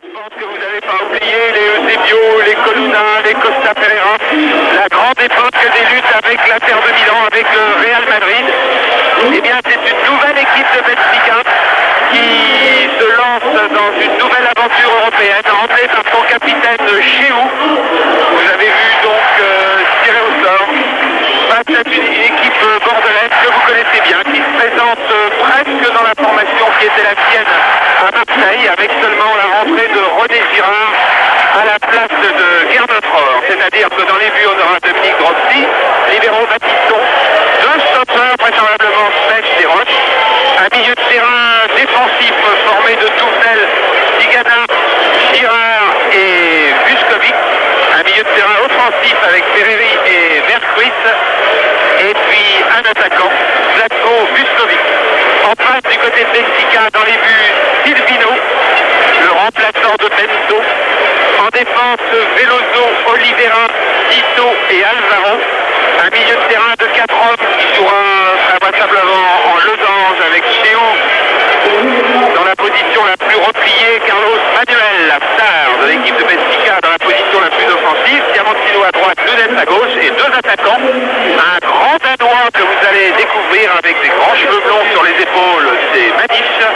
Je pense que vous n'avez pas oublié les Eusebio, les Colonna, les Costa Pereira, la grande époque des luttes avec l'Inter de Milan, avec le Real Madrid. Eh bien, c'est une nouvelle équipe de Benfica qui se lance dans une nouvelle aventure européenne, emmenée par son capitaine Chéou. Vous avez vu donc tiré au sort face à une équipe bordelaise que vous connaissez bien, qui se présente presque dans la formation qui était la sienne à Marseille, avec seulement la rentrée de René Girard à la place de Gernot Rohr. C'est-à-dire que dans les buts, on aura Dominique Grossi, libéraux Baptiston, deux stoppeurs, vraisemblablement Sech et Roche, un milieu de terrain défensif formé de Tournel, Tigana, Girard et Vuskovic, un milieu de terrain offensif avec Ferreri et Vercruis, et puis un attaquant, Zlatko Vuskovic. En face du côté de Benfica, dans les buts, Silvino, le remplaçant de Bento. En défense, Veloso, Oliveira, Tito et Alvaro. Un milieu de terrain de 4 hommes qui jouera vraisemblablement en losange avec Chéou dans la position la plus repliée, Carlos Manuel, la star de l'équipe de Benfica, dans la position la plus offensive, Diamantino à droite, Nunes à gauche et deux attaquants. Un grand Danois que vous allez découvrir avec des grands cheveux blonds sur les épaules, c'est Maniche,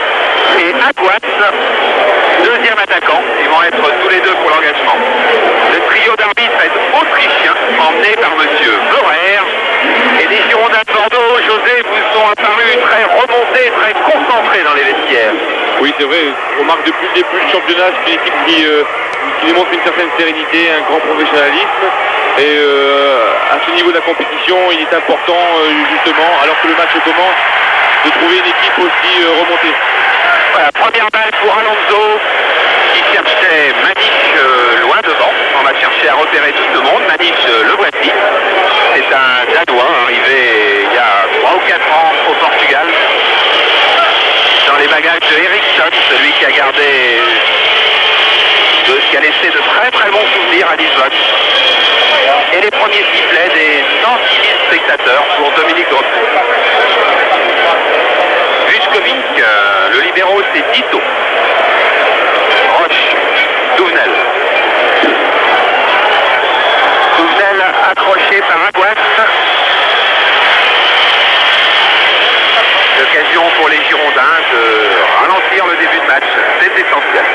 et Aguas, deuxième attaquant. Ils vont être tous les deux pour l'engagement. Le trio d'arbitres est autrichien, emmené par monsieur Florer. Et les Girondins de Bordeaux, José, vous sont apparus très remontés, très concentrés dans les vestiaires. Oui, c'est vrai, on remarque depuis le début du championnat, c'est une équipe qui démontre une certaine sérénité, un grand professionnalisme. Et à ce niveau de la compétition, il est important, justement, alors que le match commence, de trouver une équipe aussi remontée. Voilà, première balle pour Alonso, qui cherchait Maniche loin devant. On va chercher à repérer tout le monde. Maniche, le voici. C'est un Danois arrivé il y a 3 ou 4 ans au Portugal. Dans les bagages de Eriksson, celui qui a gardé, qui a laissé de très très bons souvenirs à Lisbonne. Et les premiers sifflets des 106 000 spectateurs pour Dominique Grossi. Vuskovic, le libéro c'est Tito. Roche, Touvenel. Touvenel accroché par Aguas. L'occasion pour les Girondins de ralentir le début de match, c'est essentiel.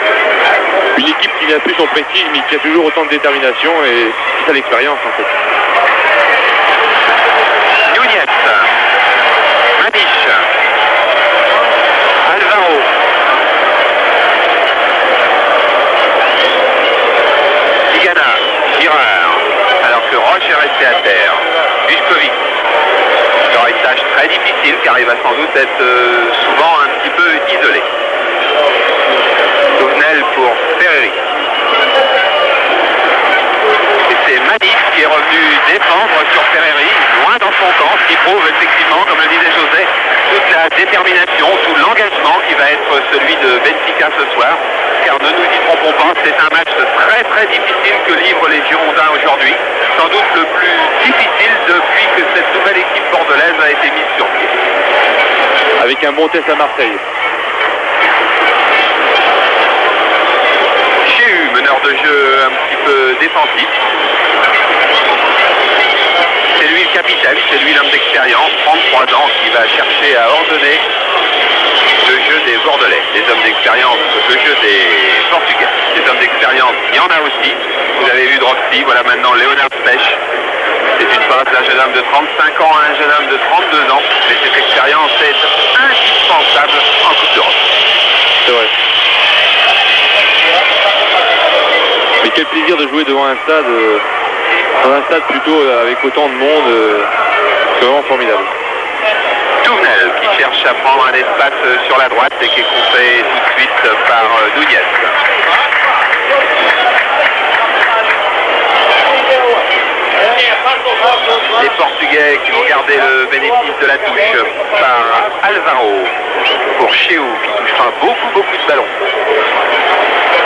Une équipe qui n'a plus son prestige mais qui a toujours autant de détermination et c'est ça l'expérience en fait. Nunez, Maniche, Alvaro, Tigana, Girard, alors que Roche est resté à terre. Vuskovic, alors une tâche très difficile car il va sans doute être souvent un petit peu isolé. Touvenel pour Ferreri. Et c'est Maniche qui est revenu défendre sur Ferreri, loin dans son camp, ce qui prouve effectivement, comme le disait José, toute la détermination, tout l'engagement qui va être celui de Benfica ce soir. Car ne nous y trompons pas, c'est un match très très difficile que livrent les Girondins aujourd'hui. Sans doute le plus difficile depuis que cette nouvelle équipe bordelaise a été mise sur pied. Avec un bon test à Marseille. Chéhu, meneur de jeu un petit peu défensif. C'est lui le capitaine, c'est lui l'homme d'expérience, 33 ans, qui va chercher à ordonner le jeu des Bordelais, des hommes d'expérience, le jeu des Portugais. Des hommes d'expérience, il y en a aussi. Vous avez vu Drossi, voilà maintenant Léonard Pech. C'est une passe d'un jeune homme de 35 ans à un jeune homme de 32 ans. Mais cette expérience est indispensable en Coupe d'Europe. C'est vrai. Mais quel plaisir de jouer devant un stade, dans un stade plutôt avec autant de monde. C'est vraiment formidable. Touvenel qui cherche à prendre un espace sur la droite et qui est coupé tout de suite par Nunez. Les Portugais qui vont garder le bénéfice de la touche par Alvaro pour Chéou qui touchera beaucoup de ballons.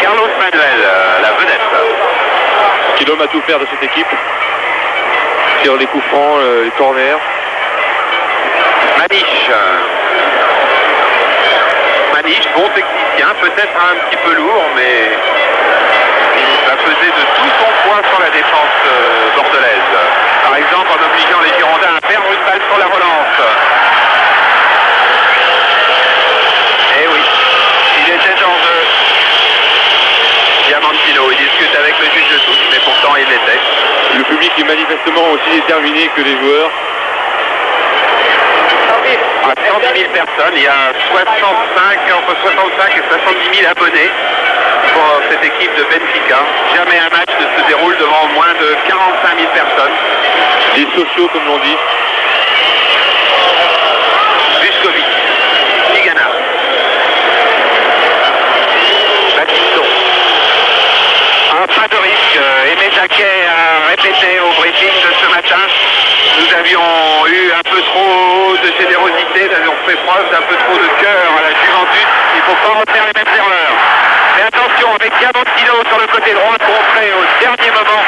Carlos Manuel, la vedette. Qui est l'homme à tout faire de cette équipe. Sur les coups francs, les corners. Maniche. Maniche, bon technicien, peut-être un petit peu lourd, mais discute avec le juge de touche, mais pourtant il l'était. Le public est manifestement aussi déterminé que les joueurs. À 110 000 personnes, il y a entre 65 et 70 000 abonnés pour cette équipe de Benfica. Jamais un match ne se déroule devant moins de 45 000 personnes. Les sociaux, comme l'on dit. Vuskovic, Tigana, Battiston. Pas de risque. Aimé Jacquet a répété au briefing de ce matin. Nous avions eu un peu trop de générosité, nous avions fait preuve d'un peu trop de cœur à la Juventus. Il ne faut pas refaire les mêmes erreurs. Mais attention, avec Diamantino sur le côté droit, contré au dernier moment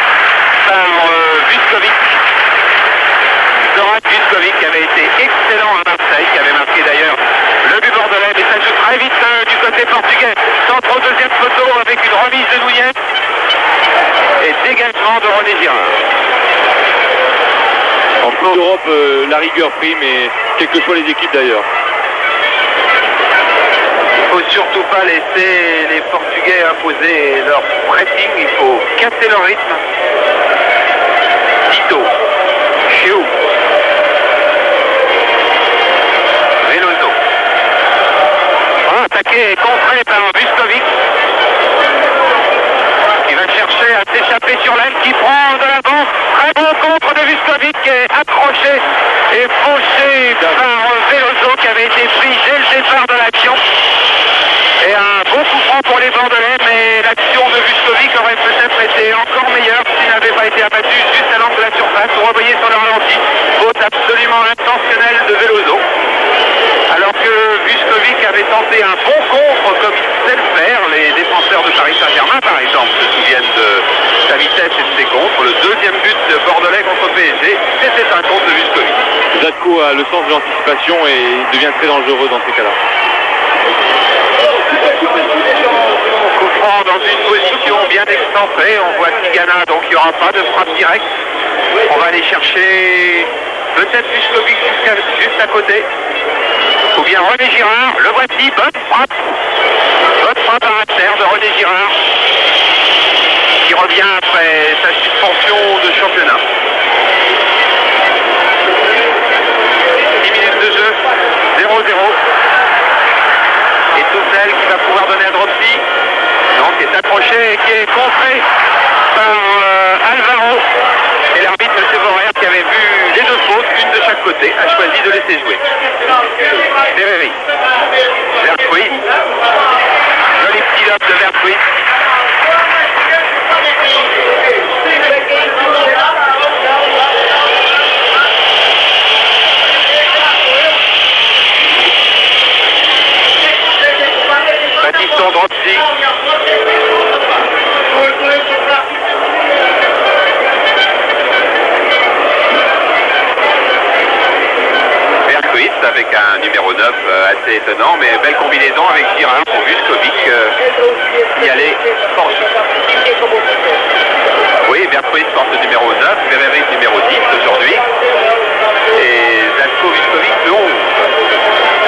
par Vuskovic. Zoran Vuskovic qui avait été excellent à Marseille, qui avait marqué d'ailleurs le but bordelais, mais ça joue très vite du côté portugais. Centre au deuxième poteau avec une remise de Nunez et dégagement de René Girard. En Coupe d'Europe, la rigueur prime, et quelles que soient les équipes d'ailleurs. Il ne faut surtout pas laisser les Portugais imposer leur pressing, il faut casser leur rythme. Tito, Chiou, Veloso. Attaqué et contré par Vuskovic, qui va chercher à s'échapper sur l'aile, qui prend de l'avance. Très bon contre de Vuskovic, qui est accroché et fauché par Veloso, qui avait été pris dès le départ de l'action. Et un bon coup franc pour les Bordelais, mais l'action de Vuskovic aurait peut-être été encore meilleure s'il n'avait pas été abattu juste à l'angle de la surface. Vous revoyez sur le ralenti, faute absolument intentionnelle de Veloso. Alors que Vuskovic avait tenté un bon contre comme il sait le faire. Les défenseurs de Paris Saint-Germain, par exemple, se souviennent de sa vitesse et de ses contres. Le deuxième but de Bordelais contre PSG, c'était un contre de Vuskovic. Zatko a le sens de l'anticipation et devient très dangereux dans ces cas-là. Coup franc dans une position bien excentrée. On voit Tigana, donc il n'y aura pas de frappe directe. On va aller chercher peut-être Vuskovic juste à côté. Ou bien René Girard, le voici, bonne frappe. Bonne frappe à terre de René Girard, qui revient après sa suspension de championnat. 10 minutes de jeu, 0-0. Et Toufnel qui va pouvoir donner un drop-si. Non, qui est accroché et qui est contré par Alvaro. Et l'arbitre, M. Vorer, qui avait vu les deux fautes, une de chaque côté, a choisi de laisser jouer. Ferreri. Vertruis. Joli petit lob de Vertruis. Battiston Dropsy. Vertruis avec un numéro 9 assez étonnant, mais belle combinaison avec Girard pour Vuskovic qui allait forcer. Oui, Vertruis porte le numéro 9, Ferreri numéro 10 aujourd'hui. Et Zatko Vuskovic le 11.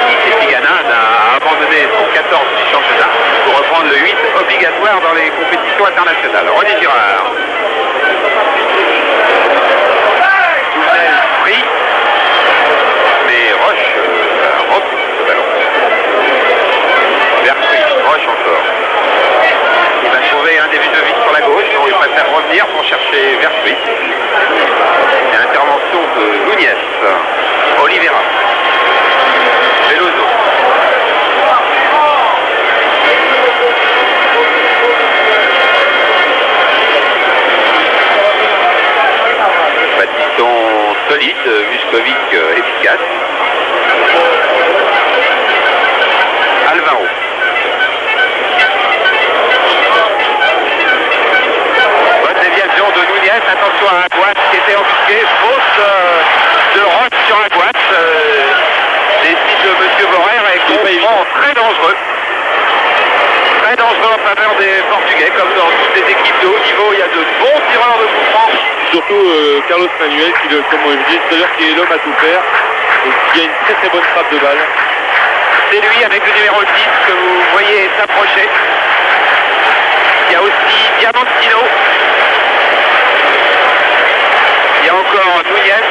Et Tigana a abandonné son 14 du championnat pour reprendre le 8 obligatoire dans les compétitions internationales. René Girard. Tournel pris. Mais Roche repousse ce ballon. Vertruis, Roche encore. Il va trouver un début de vie sur la gauche, donc il préfère revenir pour chercher Vertruis. Et intervention de Nunez. Oliveira. Veloso. Battiston solide, Vuskovic efficace. Alvaro. Bonne déviation de Nunez, attention à Aguas qui était embusqué, faute de Roche sur Aguas. Décide de M. Vorer et comprend très dangereux. Très dangereux en faveur des Portugais, comme dans toutes les équipes de haut niveau. Il y a de bons tireurs de coups francs. Surtout Carlos Manuel, qui, comme je disais tout à l'heure, qui est l'homme à tout faire, et qui a une très très bonne frappe de balle. C'est lui avec le numéro 10 que vous voyez s'approcher. Il y a aussi Diamantino. Il y a encore Nunez.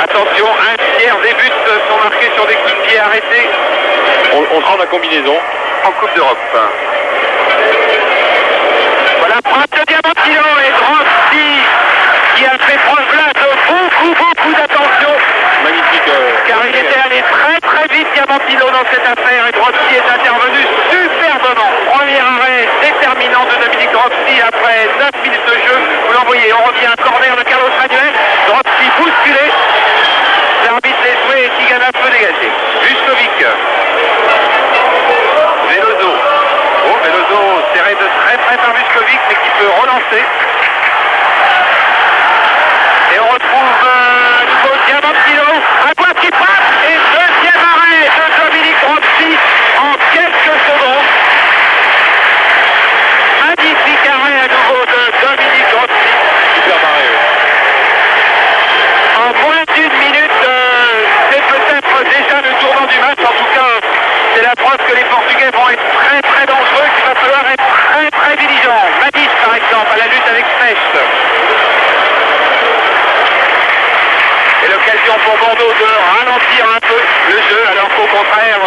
Attention, un tiers des buts sont marqués sur des coups de pied arrêtés. On sent la combinaison. En Coupe d'Europe. Voilà, frappe de Diamantino et Drossi qui a fait preuve là de beaucoup d'attention. Magnifique. Car il était allé très vite Diamantino dans cette affaire et Drossi est intervenu superbement. Premier arrêt déterminant de Dominique Drossi après 9 minutes de jeu. Vous l'envoyez, on revient à corner de Carlos Manuel. Drossi bousculé. L'arbitre est joué et Tigana peut dégager. Vuskovic. Veloso. Oh, Veloso serré de très près par Vuskovic mais qui peut relancer. Et on retrouve nouveau Diamantino. À quoi qui passe et deuxième arrêt de Dominique Drossi en quelques secondes. Magnifique arrêt à nouveau de Dominique Drossi. Super arrêt. En moins d'une minute, c'est peut-être déjà le tournant du match. En tout cas, c'est la preuve que les Portugais vont être très dangereux, qu'il va falloir être très vigilant. Madis, par exemple, à la lutte avec Smech. Et l'occasion pour Bordeaux de ralentir un peu le jeu, alors qu'au contraire,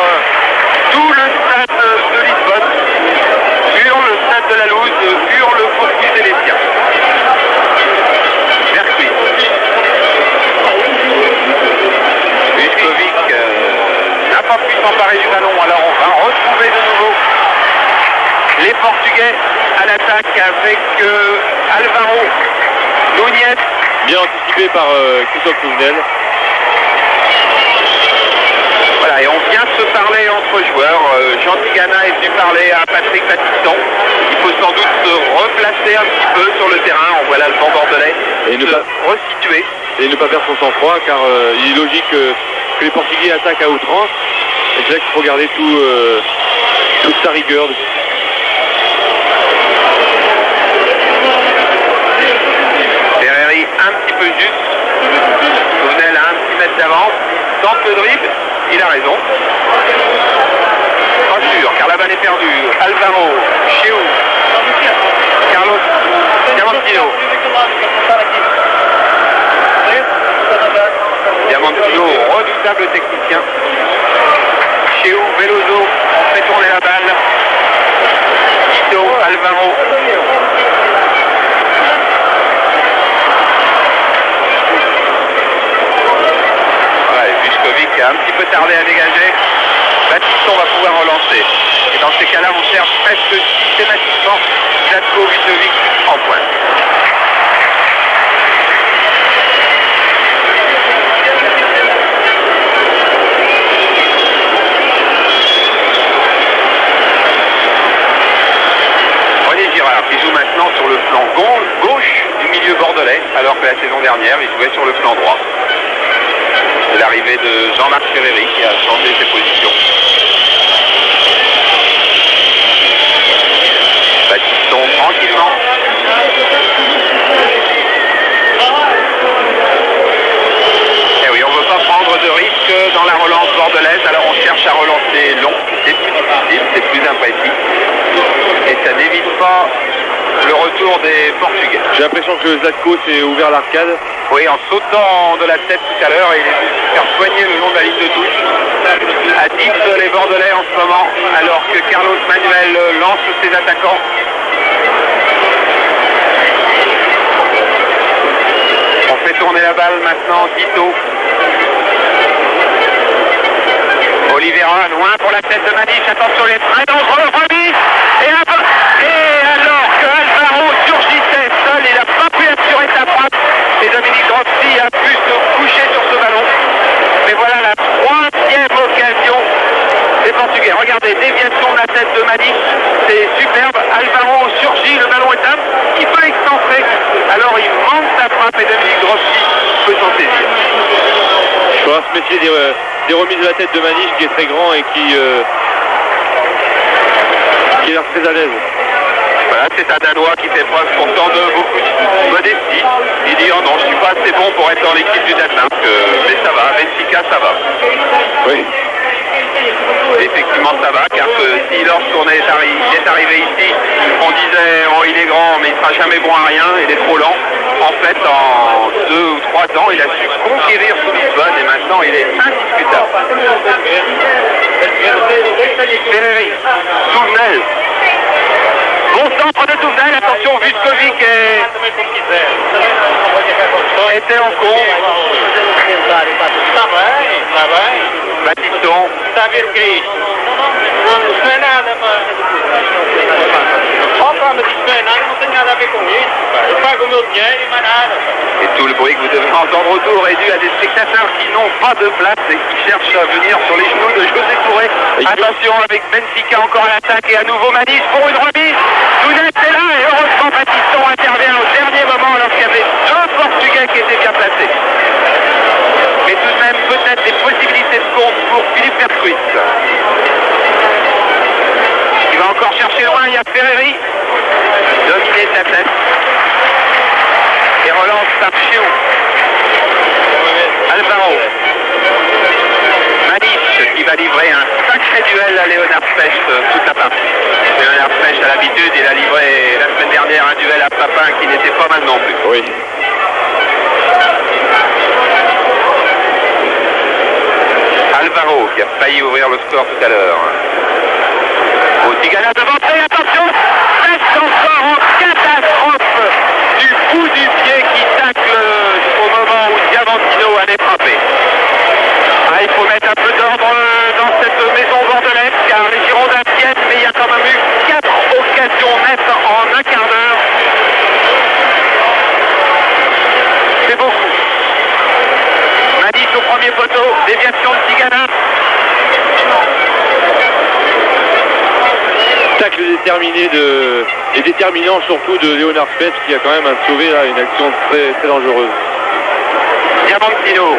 tout le stade de Lisbonne hurle, le stade de la Louse hurle pour pousser les siens. Vercuit. Vuskovic n'a pas pu s'emparer du ballon, alors on va retrouver de nouveau les Portugais à l'attaque avec Alvaro, Nunez. Bien anticipé par Christophe Touvenel. Voilà, et on vient se parler entre joueurs. Jean Tigana est venu parler à Patrick Battiston. Il faut sans doute se replacer un petit peu sur le terrain. On voit l'Allemand bordelais Et ne pas resituer. Et ne pas perdre son sang-froid, car il est logique que les Portugais attaquent à outrance. Et c'est là qu'il faut garder toute sa rigueur. Ferreri un petit peu juste. Touvenel a un petit mètre d'avance. Tente le dribble. Il a raison. Pas sûr, car la balle est perdue. Alvaro, Chiu, Carlos Diamantino. Diamantino, redoutable technicien. Chiu, Veloso, on fait tourner la balle. Ito, Alvaro. Vuskovic a un petit peu tardé à dégager. Battiston va pouvoir relancer. Et dans ces cas-là, on cherche presque systématiquement Zlatko Vuskovic en pointe. René Girard qui joue maintenant sur le flanc gauche du milieu bordelais, alors que la saison dernière, il jouait sur le flanc droit. C'est l'arrivée de Jean-Marc Ferreri qui a changé ses positions. Battiston tranquillement. Eh oui, on ne veut pas prendre de risque dans la relance bordelaise, alors on cherche à relancer long. C'est plus difficile, c'est plus imprécis. Et ça n'évite pas le retour des Portugais. J'ai l'impression que Zlatko s'est ouvert l'arcade. Oui, en sautant de la tête tout à l'heure, il est venu se faire soigner le long de la ligne de touche. À 10 les Bordelais en ce moment, alors que Carlos Manuel lance ses attaquants. On fait tourner la balle maintenant, Tito. Oliveira, loin pour la tête de Maniche. Attention, il est très dangereux, remise. Et alors que Alvaro surgissait seul, il n'a pas pu assurer sa frappe. Et Dominique Drossi a pu se coucher sur ce ballon. Mais voilà la troisième occasion des Portugais. Regardez, déviation de la tête de Maniche. C'est superbe. Alvaro surgit, le ballon est un petit peu excentré. Alors il manque sa frappe et Dominique Drossi peut s'en saisir. Il faudra se méfier des remises de la tête de Maniche qui est très grand et qui a l'air très à l'aise. Voilà, c'est un Danois qui fait preuve pourtant de beaucoup de modestie. Il dit oh non, je suis pas assez bon pour être dans l'équipe du Danemark, mais ça va, Benfica ça va. Oui. Effectivement ça va, que si lorsqu'on est arrivé ici, on disait oh il est grand mais il sera jamais bon à rien, il est trop lent. En fait, en 2 ou 3 ans, il a su conquérir son Lisbonne et maintenant il est indiscutable. Ferreri, Touvenel. Bon centre de Touvenel, attention, Vuskovic était en cours. Battiston. Et tout le bruit que vous devez entendre autour est dû à des spectateurs qui n'ont pas de place et qui cherchent à venir sur les genoux de José Touré. Attention avec Benfica encore à l'attaque et à nouveau Manis pour une remise. Tounet est là et heureusement Battiston intervient au dernier moment lorsqu'il y avait 2 Portugais qui étaient bien placés. Mais tout de même peut-être des possibilités de compte pour Philippe Vercruis. Il va encore chercher loin, il y a Ferreri. Dominé de la tête. Et relance par Chiou. Alvaro. Maniche qui va livrer un sacré duel à Léonard Pech toute la partie. Léonard Pech à l'habitude, il a livré la semaine dernière un duel à Papin qui n'était pas mal non plus. Oui. Alvaro qui a failli ouvrir le score tout à l'heure. Au Tigana devant, attention, reste encore en catastrophe du bout du pied qui tacle au moment où Diamantino allait frapper. Ah, il faut mettre un peu d'ordre dans cette maison bordelaise car les Girondins tiennent, mais il y a quand même eu 4 occasions nettes en un quart d'heure. C'est beaucoup. Manis au premier poteau, déviation de Tigana. Tacle déterminé et déterminant surtout de Léonard Pech qui a quand même sauvé là, une action très, très dangereuse. Diamantino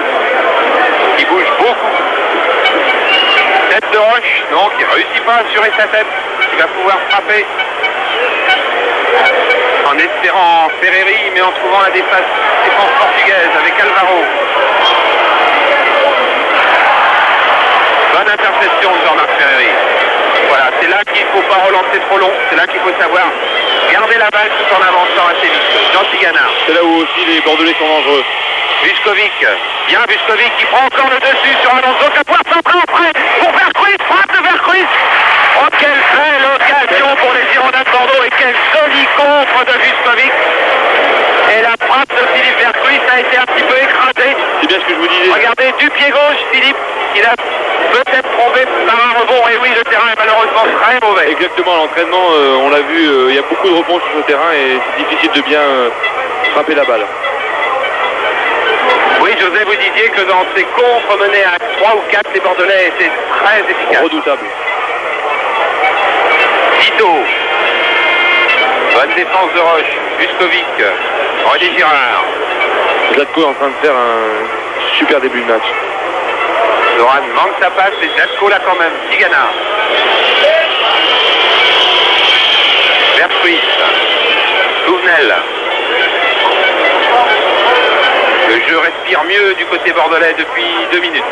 qui bouge beaucoup. Tête de Roche, non, qui ne réussit pas à assurer sa tête. Il va pouvoir frapper en espérant Ferreri, mais en trouvant la défense portugaise avec Alvaro. Bonne interception de Jean-Marc Ferreri. Voilà, c'est là qu'il ne faut pas relancer trop long, c'est là qu'il faut savoir garder la balle tout en avançant assez vite. Jean Tigana. C'est là où aussi les Bordelais sont dangereux. Vuskovic, bien Vuskovic qui prend encore le dessus sur Alonso, qui va pouvoir centrer après pour Vercruis, frappe de Vercruis. Oh, quelle belle occasion pour les Girondins de Bordeaux et quel joli contre de Vuskovic. Et la frappe de Philippe Vercruis a été un petit peu écrasée. C'est bien ce que je vous disais. Regardez, du pied gauche, Philippe, il a peut-être tombé par un rebond. Et oui, le terrain est malheureusement très mauvais. Exactement, à l'entraînement, on l'a vu, il y a beaucoup de rebonds sur ce terrain et c'est difficile de bien frapper la balle. Oui, José, vous disiez que dans ces contres menés à 3 ou 4, les Bordelais étaient très efficaces. Redoutable. Tito. Bonne défense de Roche. Vuskovic. René Girard. Zlatko est en train de faire un super début de match. Zoran manque sa passe et Zlatko là quand même. Tigana. Vercruis. Touvenel. Le jeu respire mieux du côté bordelais depuis 2 minutes.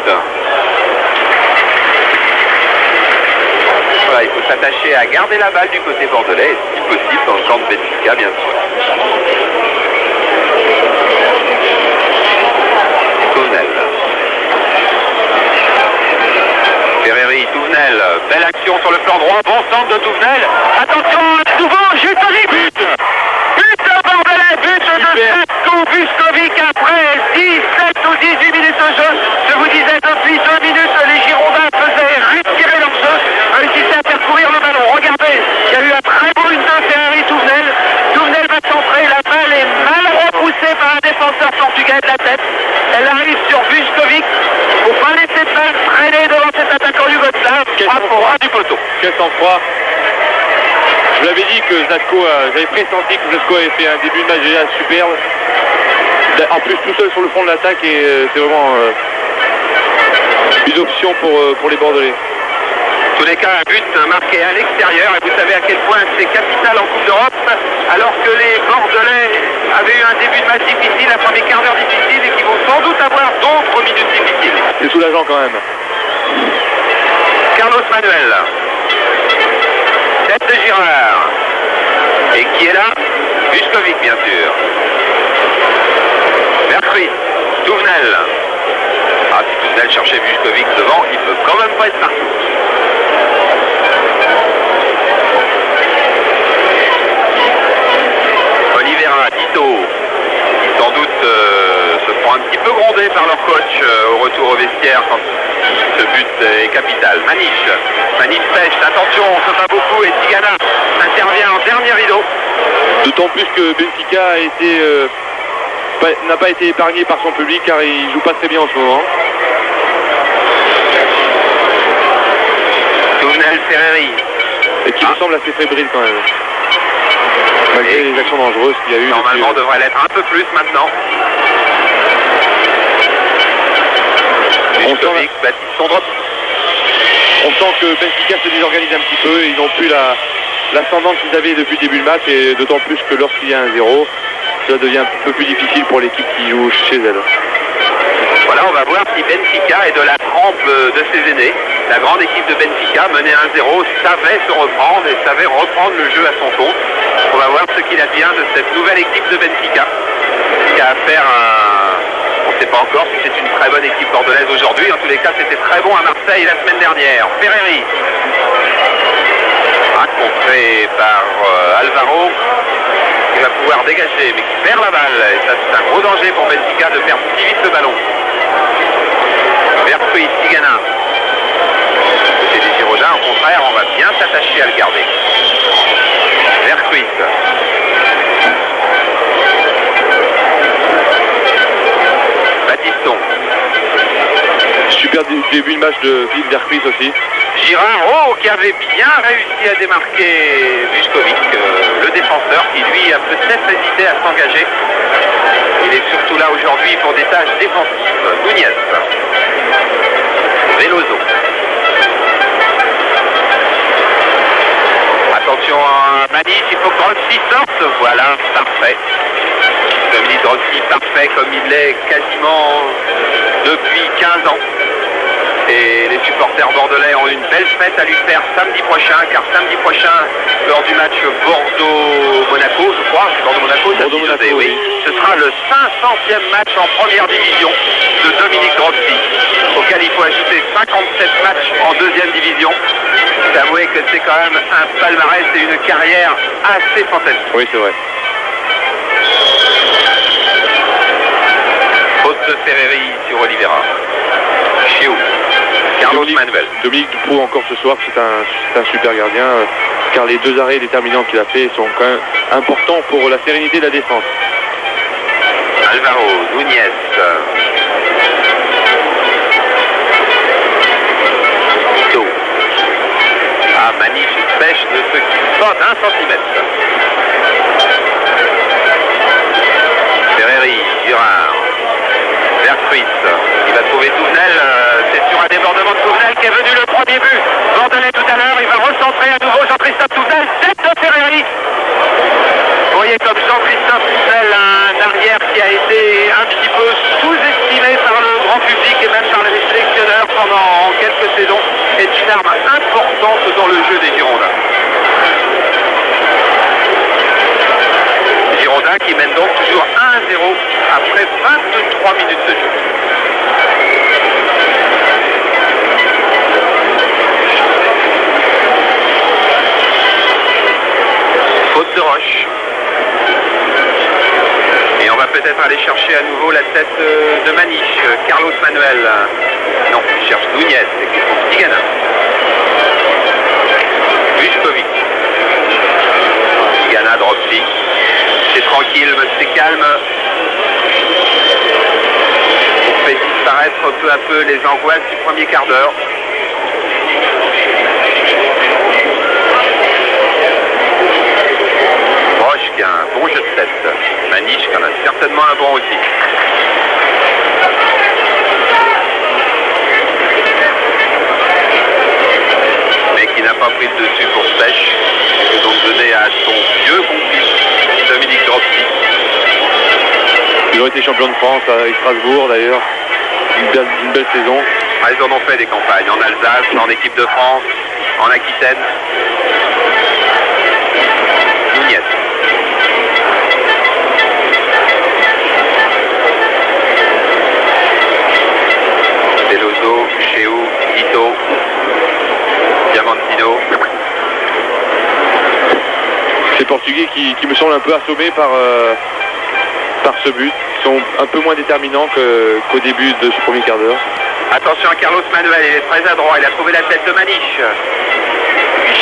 Voilà, il faut s'attacher à garder la balle du côté bordelais, si possible dans le camp de Benfica, bien sûr. Touvenel. Ferreri, Touvenel. Belle action sur le plan droit, bon centre de Touvenel. Attention, souvent, Justovic, but. But de Bordelais, but de Zlatko Vuskovic après 17 ou 18 minutes de jeu. Je vous disais, depuis 2 minutes, les Girondins faisaient retirer leur jeu, réussissaient à faire courir le ballon. Regardez, il y a eu un très beau une de Ferreri Touvenel. Touvenel va centrer, la balle est mal repoussée par un défenseur portugais de la tête. Elle arrive sur Vuskovic. Il ne faut pas laisser de balle traîner devant cet attaquant yougoslave. Frappe au ras du poteau. Quel sang-froid. Je vous l'avais dit que Zlatko, j'avais pressenti que Zlatko avait fait un début de match déjà superbe. En plus tout seul sur le fond de l'attaque et c'est vraiment une option pour les Bordelais. En tous les cas, un but marqué à l'extérieur et vous savez à quel point c'est capital en Coupe d'Europe alors que les Bordelais avaient eu un début de match difficile, un premier quart d'heure difficile et qui vont sans doute avoir d'autres minutes difficiles. C'est soulageant quand même. Carlos Manuel. Girard. Et qui est là? Vuskovic, bien sûr. Vercruis, Touvenel. Ah, si Touvenel cherchait Vuskovic devant, il peut quand même pas être partout. Oliveira, Tito, qui sans doute se font un petit peu gronder par leur coach au retour au vestiaire quand ce but est capital. Maniche pêche, attention, on se bat beaucoup et Tigana intervient en dernier rideau. D'autant plus que Benfica n'a pas été épargné par son public car il joue pas très bien en ce moment. Touvenel, Ferreri. Et qui me semble assez fébrile quand même. Malgré les actions dangereuses qu'il y a eu. Normalement devrait l'être un peu plus maintenant. Vuskovic, Baptiste son drop. On sent que Benfica se désorganise un petit peu. Ils n'ont plus l'ascendant qu'ils avaient depuis le début du match et d'autant plus que lorsqu'il y a un 0, cela devient un peu plus difficile pour l'équipe qui joue chez elle. Voilà, on va voir si Benfica est de la trempe de ses aînés. La grande équipe de Benfica, menée 1-0, savait se reprendre et savait reprendre le jeu à son compte. On va voir ce qu'il advient de cette nouvelle équipe de Benfica qui a affaire à... On ne sait pas encore si c'est une très bonne équipe bordelaise aujourd'hui. En tous les cas, c'était très bon à Marseille la semaine dernière. Ferreri, contré par Alvaro, qui va pouvoir dégager, mais qui perd la balle. Et ça, c'est un gros danger pour Benfica de perdre si vite le ballon. Vercruis, Tigana. C'est des Girondins, au contraire, on va bien s'attacher à le garder. Vercruis. Baptiston. Super début de match de Philippe Vercruis aussi. Girard, qui avait bien réussi à démarquer Vuskovic, le défenseur, qui lui a peut-être hésité à s'engager. Il est surtout là aujourd'hui pour des tâches défensives. Nunez. Veloso. Attention à Maniche, il faut que Rossi sorte. Voilà, parfait. Dominique Rossi, parfait comme il l'est quasiment depuis 15 ans. Et les supporters bordelais ont une belle fête à lui faire samedi prochain, car samedi prochain, lors du match Bordeaux-Monaco, je crois, c'est Bordeaux-Monaco, Bordeaux-Monaco, oui. Ce sera le 500e match en première division de Dominique Rossi, auquel il faut ajouter 57 matchs en deuxième division. T'avouez que c'est quand même un palmarès et une carrière assez fantastique. Oui, c'est vrai. Faute de Ferreri sur Oliveira. Chiou. Carlos Manuel. Dominique Dupoux encore ce soir, c'est un super gardien, car les deux arrêts déterminants qu'il a fait sont quand même importants pour la sérénité de la défense. Alvaro, Nunez. Do. Ah, Maniche pêche de ce qui sort d'un centimètre. Ferreri, Girard. Vercruis, il va trouver Touvenel, c'est sur un débordement de Touvenel qui est venu le premier but. Bordelais tout à l'heure, il va recentrer à nouveau Jean-Christophe Touvenel, tête de Ferreri. Vous voyez comme Jean-Christophe Touvenel, un arrière qui a été un petit peu sous-estimé par le grand public et même par les sélectionneurs pendant quelques saisons, est une arme importante dans le jeu des Girondins. Girondins qui mènent donc toujours 1-0 après 23 minutes de jeu. Faute de Roche. Et on va peut-être aller chercher à nouveau la tête de Maniche, Carlos Manuel. Non, il cherche Nunez, et qui trouve Tigana. Vuskovic. Tigana, drop-kick. C'est tranquille, c'est calme. On fait disparaître peu à peu les angoisses du premier quart d'heure. Roche qui a un bon jeu de tête. Maniche qui en a certainement un bon aussi. Mais qui n'a pas pris le dessus pour Spech. Il peut donc donner à son vieux complice Dominique Dropsy. Ils ont été champions de France avec Strasbourg d'ailleurs. Une belle saison. Ah, ils en ont fait des campagnes en Alsace, en équipe de France, en Aquitaine. Nunez. Veloso, Chéou, Ito, Diamantino. Ces Portugais qui me semblent un peu assommés par ce but, qui sont un peu moins déterminants qu'au début de ce premier quart d'heure. Attention à Carlos Manuel, il est très adroit, il a trouvé la tête de Maniche.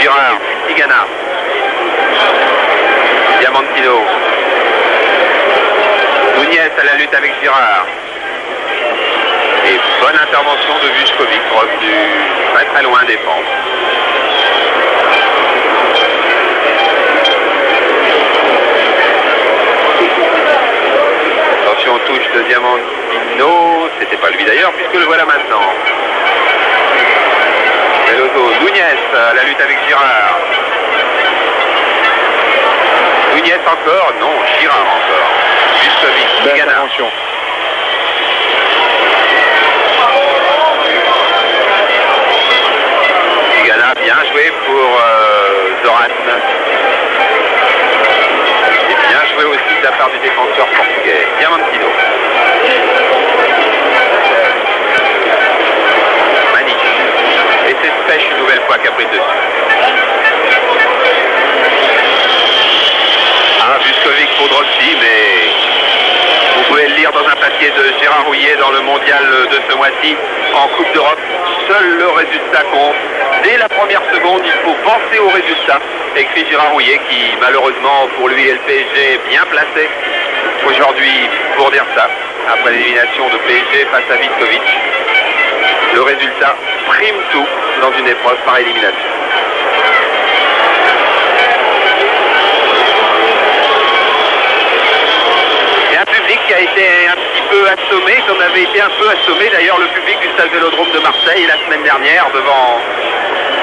Girard, Tigana. Diamantino. Nunez à la lutte avec Girard. Et bonne intervention de Vuskovic, revenu très très loin défendre. Attention, touche de Diamantino, c'était pas lui d'ailleurs, puisque le voilà maintenant. Veloso, Nunez à la lutte avec Girard. Nunez encore, non, Girard encore. Vuskovic, Belle Tigana. intervention. Tigana, bien joué pour Zoran. Et bien joué aussi de la part du défenseur portugais, Diamantino. Maniche. Et c'est Pêche une nouvelle fois qui a pris dessus. Vuskovic pour Drossi, mais vous pouvez le lire dans un papier de Gérard Rouillet dans le mondial de ce mois-ci en Coupe d'Europe. Seul le résultat compte. Dès la première seconde, il faut penser au résultat, écrit Gérard Rouillet, qui malheureusement pour lui et le PSG est bien placé aujourd'hui pour dire ça, après l'élimination de PSG face à Vitkovic. Le résultat prime tout dans une épreuve par élimination. Qui a été un petit peu assommé, comme avait été un peu assommé d'ailleurs le public du stade Vélodrome de Marseille la semaine dernière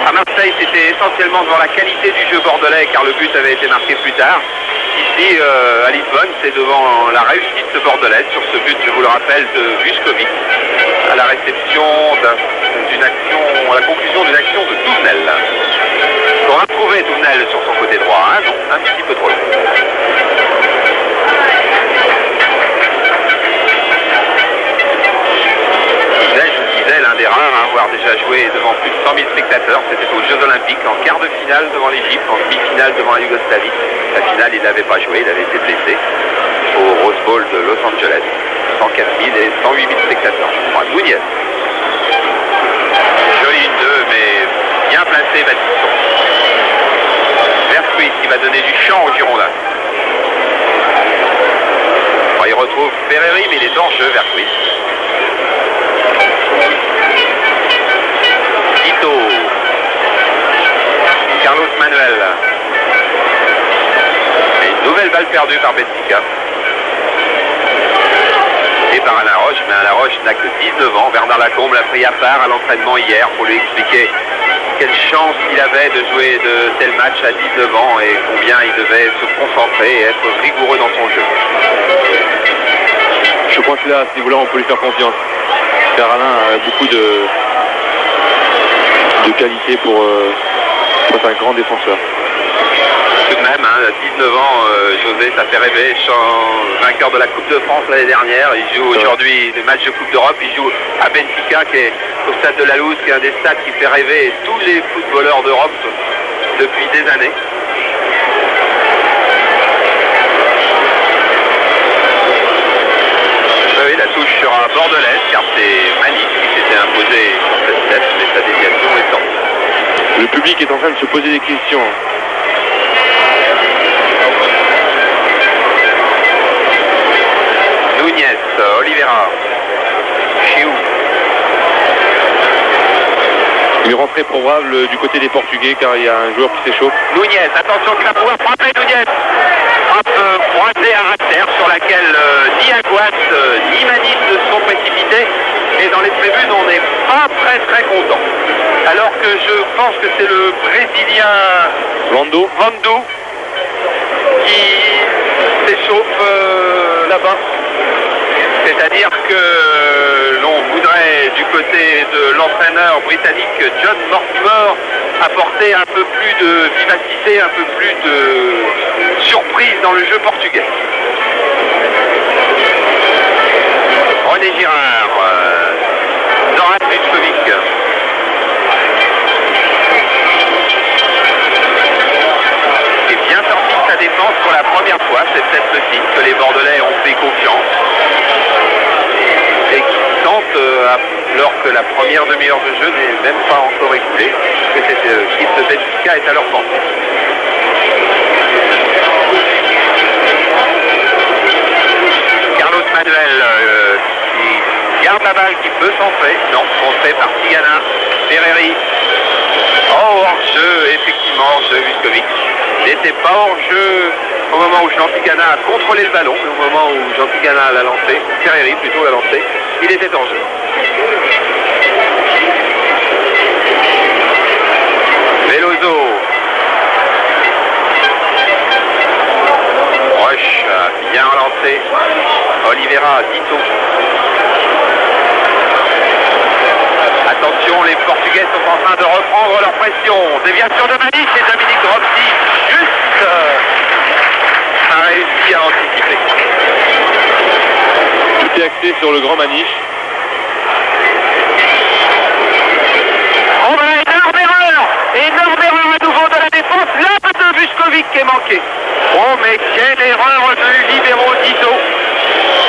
à Marseille. C'était essentiellement devant la qualité du jeu bordelais, car le but avait été marqué plus tard. Ici à Lisbonne, c'est devant la réussite bordelaise sur ce but, je vous le rappelle, de Vuskovic à la réception d'une action, à la conclusion d'une action de Touvenel. On a trouvé Touvenel sur son côté droit, hein, non, un petit peu trop long. L'un des rares à avoir déjà joué devant plus de 100 000 spectateurs, c'était aux Jeux Olympiques en quart de finale devant l'Égypte, en demi-finale devant la Yougoslavie. La finale, il n'avait pas joué, il avait été blessé au Rose Bowl de Los Angeles. 104 000 et 108 000 spectateurs, je crois. Nunez. Jolie 1-2, mais bien placé, Baptiston. Vercuit qui va donner du champ aux Girondins. Bon, il retrouve Ferreri, mais il est hors jeu, Vercuit. Carlos Manuel. Et une nouvelle balle perdue par Benfica. Et par Alain Roche, mais Alain Roche n'a que 19 ans. Bernard Lacombe l'a pris à part à l'entraînement hier pour lui expliquer quelle chance il avait de jouer de tel match à 19 ans et combien il devait se concentrer et être rigoureux dans son jeu. Je crois que là, à ce niveau-là, on peut lui faire confiance. Car Alain a beaucoup de qualité pour être un grand défenseur. Tout de même, hein, 19 ans, José, ça fait rêver. Vainqueur de la Coupe de France l'année dernière. Il joue aujourd'hui des matchs de Coupe d'Europe. Il joue à Benfica, qui est au stade de la Luz, qui est un des stades qui fait rêver tous les footballeurs d'Europe depuis des années. Oui, la touche sera bordelaise, car c'est Maniche qui s'était imposé sur cette tête, mais sa déviation est sortie. Le public est en train de se poser des questions. Nunez, Oliveira, Chiou. Une rentrée probable du côté des Portugais, car il y a un joueur qui s'échauffe. Nunez, attention que ça pourra frapper Nunez. Frappe croisée à terre sur laquelle ni Aguas ni Maniche ne sont précipités. Et dans les tribunes, on n'est pas très content. Alors que je pense que c'est le Brésilien Vando qui s'échauffe là-bas. C'est-à-dire que l'on voudrait, du côté de l'entraîneur britannique John Mortimer, apporter un peu plus de vivacité, un peu plus de surprise dans le jeu portugais. René Girard, Zoran Vučković. Et bien sorti de sa défense pour la première fois, c'est peut-être le signe que les Bordelais ont fait confiance. Et qui tentent, alors que la première demi-heure de jeu n'est même pas encore écoulée, que cette équipe de Benfica est à leur portée. Carlos Manuel qui garde la balle, qui peut centrer. Non, centré par Tigana. Ferreri. Oh, hors-jeu, effectivement, hors-jeu, Vučković. Il n'était pas hors-jeu au moment où Jean Tigana a contrôlé le ballon, mais au moment où Jean Tigana l'a lancé, Ferreri plutôt l'a lancé, il était en jeu. Veloso. Rush, bien relancé. Oliveira, Dito. Attention, les Portugais sont en train de reprendre leur pression. Déviation de Manis et Dominique Rossi juste a réussi à anticiper. Tout est axé sur le grand Maniche. Oh ben, énorme erreur à nouveau de la défense, là de Vučković qui est manqué. Oh mais quelle erreur du libéro Dito.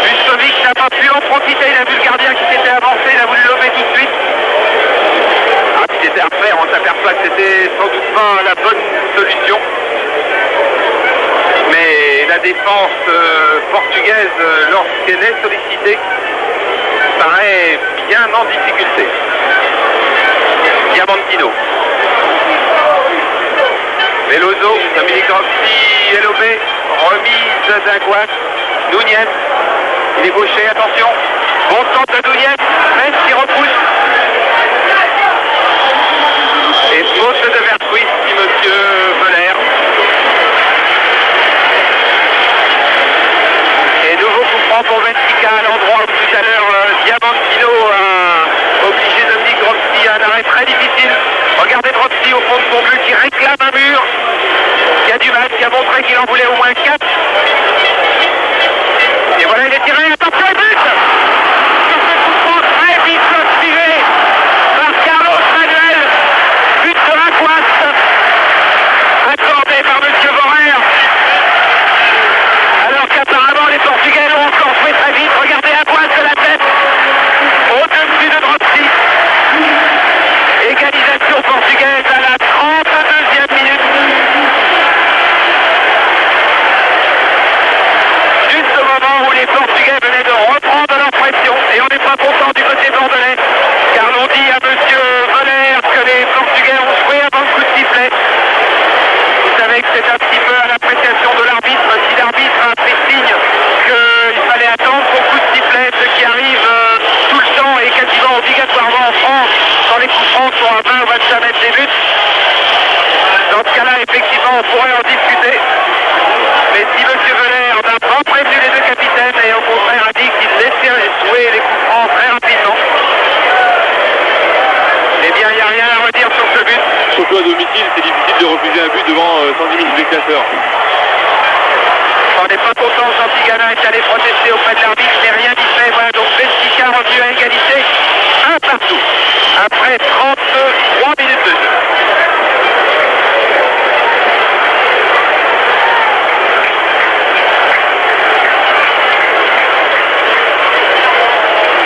Vučković n'a pas pu en profiter, il a vu le gardien qui s'était avancé, il a voulu lever tout de suite. Ah, si c'était à refaire, on s'aperçoit que c'était sans doute pas la bonne solution. Mais la défense portugaise, lorsqu'elle est sollicitée, paraît bien en difficulté. Diamantino. Veloso, Dominique Rossi, Elobé, remise d'Aguas, Núñez, il est gaucher, attention, bon centre de Núñez, même qui repousse. Et faute de Vertruis, dit monsieur Voller. Et nouveau coup franc pour Benfica à l'endroit où tout à l'heure Diamantino a obligé Dominique Rossi à un arrêt très difficile. Regardez Rossi au fond de son but qui réclame un mur, qui a du mal, qui a montré qu'il en voulait au moins 4. Et voilà, il est tiré, attention, et but! Sur ce coup franc très vite tiré par Carlos Manuel, but de Aguas, accordé par monsieur Vorer. Alors qu'apparemment les Portugais l'ont encore joué très vite. Regardez Aguas de la tête, au-dessus de Rossi. Égalisation portugaise à la 32e minute. Juste au moment où les Portugais venaient de reprendre leur pression. Et on n'est pas content du côté bordelais, car l'on dit à monsieur Voller que les Portugais ont joué avant le coup de sifflet. Vous savez que c'est un petit peu à l'appréciation de l'arbitre. Si l'arbitre a fait signe qu'il fallait attendre son coup de sifflet, ce qui arrive tout le temps et quasiment obligatoirement en France, quand les coups francs sont à 20 ou 25 mètres des buts. Dans ce cas-là, effectivement, on pourrait en discuter. Mais si M. Voller n'a pas prévenu les deux capitaines et au contraire a dit qu'il laissait jouer les coups francs très rapidement, eh bien, il n'y a rien à redire sur ce but. Surtout à domicile, c'est difficile de refuser un but devant 110 000 spectateurs. On n'est pas content, Jean Tigana est allé protester auprès de l'arbitre, mais rien n'y fait. Voilà, donc Benfica revenu à égalité, un partout, après 33 minutes de jeu.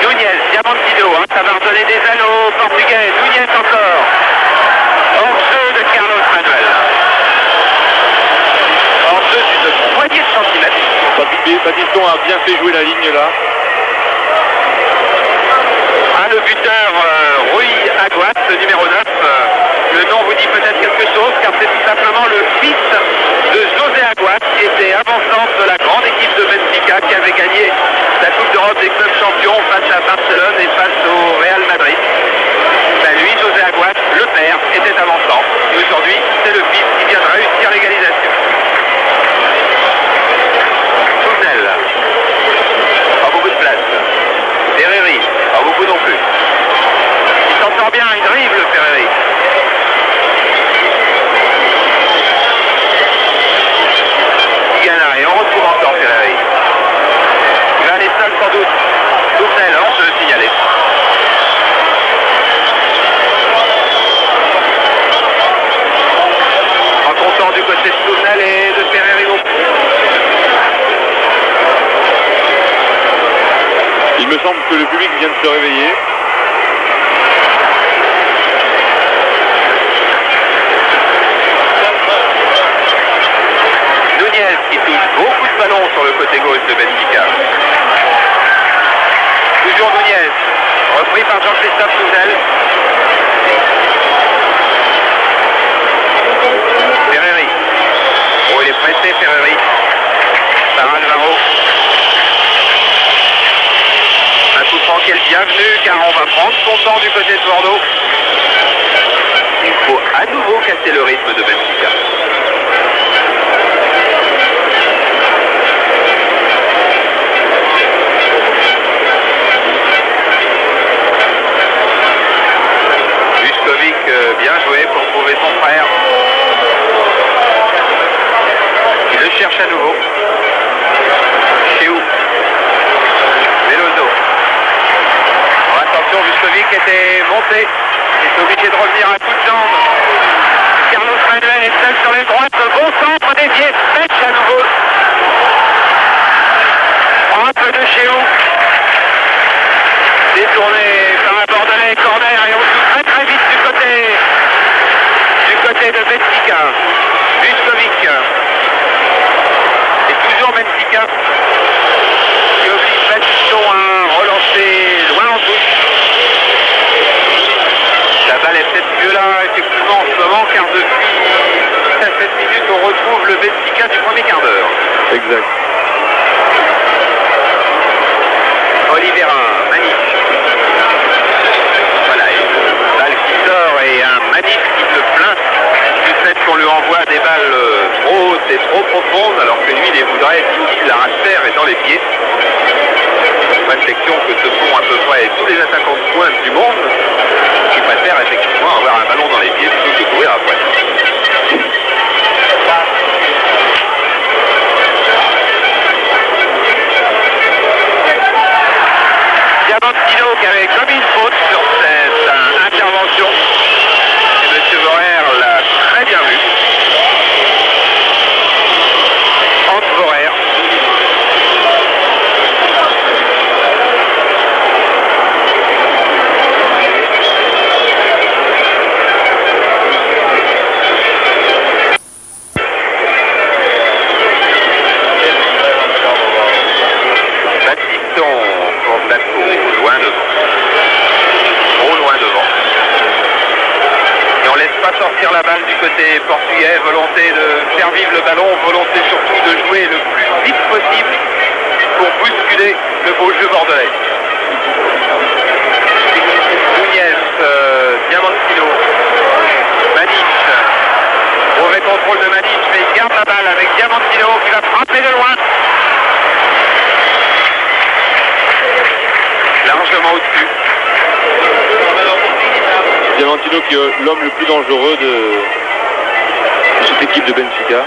Núñez, Diamantino, ça va redonner des ailes aux Portugais. Núñez encore. Hors-jeu de Carlos Manuel. Hors-jeu d'une poignée de centimètres. Battiston a bien fait jouer la ligne là. Le buteur Rui Aguas, numéro 9. Le nom vous dit peut-être quelque chose car c'est tout simplement le fils de José Aguas qui était avant-centre de la grande équipe de Benfica qui avait gagné la Coupe d'Europe des clubs champions face à Barcelone et face au Real Madrid. Ben lui, José Aguas, le père, était avant-centre et aujourd'hui c'est le fils qui vient de réussir l'égalisation. Tournel, pas beaucoup de place. Ferreri, pas beaucoup non plus. Il s'en sort bien, il dribble Ferreri. Il me semble que le public vient de se réveiller. Nunez qui touche beaucoup de ballons sur le côté gauche de Benfica. Toujours Nunez, repris par Jean-Christophe Souzel. Ferreri. Oh, il est pressé, Ferreri. Par Alvaro. Un coup franc qui est le bienvenu car on va prendre son temps du côté de Bordeaux. Il faut à nouveau casser le rythme de Benfica. Bien joué pour trouver son frère. Il le cherche à nouveau. Chez où? Veloso. Oh, attention, Vuskovic était monté. Il est obligé de revenir à toutes jambes. Carlos Manuel est seul sur les droites. Bon centre dévié. Pêche à nouveau. Frappe de chez où? Détourné par un Bordelais, corner, et on joue très très vite du côté de Benfica. Vuskovic. Et toujours Benfica qui oblige Baptiston à relancer loin en touche. La balle est peut-être mieux là, effectivement, en ce moment, car depuis 7 minutes, on retrouve le Benfica du premier quart d'heure. Exact. Oliveira, Manif. Voilà, une balle qui sort et un Manif qui se plaint du fait qu'on lui envoie des balles trop hautes et trop profondes, alors que lui, il les voudrait difficiles à rater et dans les pieds. Réflexion que se font à peu près tous les attaquants de pointe du monde, qui préfèrent effectivement avoir un ballon dans les pieds plutôt que de courir après. Diamantino qui avait commis une faute sur cette intervention. Et M. Vorer l'a très bien vu. Hans Vorer. Sortir la balle du côté portugais, volonté de faire vivre le ballon, volonté surtout de jouer le plus vite possible pour bousculer le beau jeu bordelais. Nunez, Diamantino, Manif, mauvais contrôle de Manif, mais il garde la balle avec Diamantino qui va frapper de loin. Largement au-dessus. Diamantino qui est l'homme le plus dangereux de cette équipe de Benfica.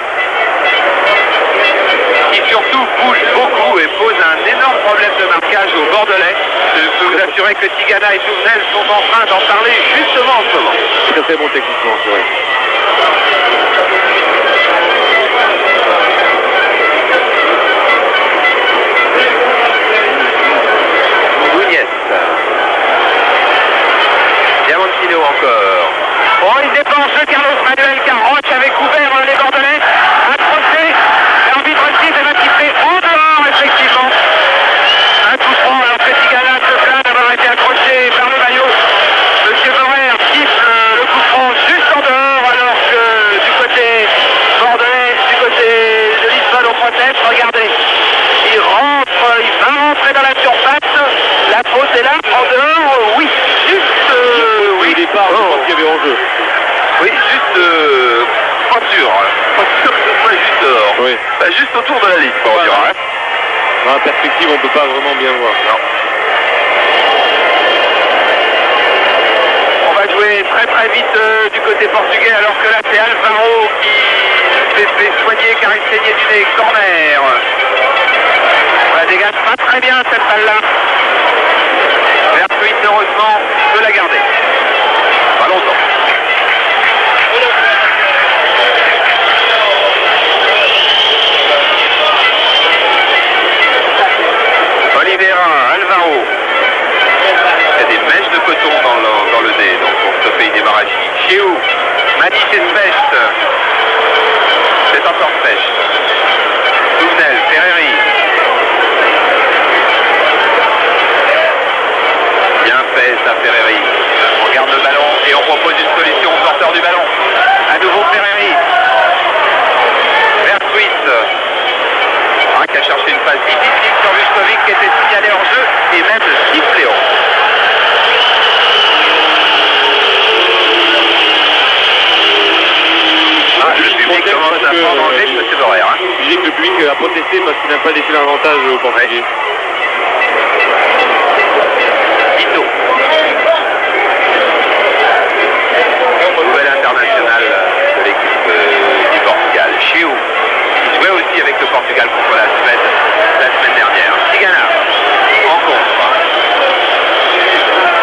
Qui surtout bouge beaucoup et pose un énorme problème de marquage aux Bordelais. Je peux vous assurer que Tigana et Jouvenel sont en train d'en parler justement en ce moment. Très très bon techniquement, c'est vrai. Diamantino encore. Oh, il dépense le Carlos Manuel car Roche avait couvert les Bordelais. Accroché. L'arbitre siffle et va siffler en dehors, effectivement. Un coup franc alors que Tigana se plaint d'avoir été accroché par le maillot. Monsieur Vorer siffle le coup franc juste en dehors alors que du côté bordelais, du côté de Lisbonne on proteste. Regardez. Il va rentrer dans la surface. La faute est là, en dehors, oui. Juste, oui. Au départ, je pense qu'il y avait enjeu. Oui, juste, pas sûr. Pas sûr que ce soit juste dehors. Oui. Bah, juste autour de la ligne, on dira. Hein. Dans la perspective, on ne peut pas vraiment bien voir. Non. On va jouer très très vite du côté portugais, alors que là, c'est Alvaro qui s'est fait soigner car il saignait du nez. Corner. On la dégage pas très bien cette balle-là. Vertuit, heureusement, peut la garder. Pas longtemps. Oliveira, Alvaro. public conteste commence parce à que, prendre en tête M. Borer. Hein. je disais que le public a protesté parce qu'il n'a pas laissé l'avantage aux Portugais. Ito. Nouvel international de l'équipe du Portugal. Chiu, qui jouait aussi avec le Portugal contre la Suède la semaine dernière. Tigana, en contre.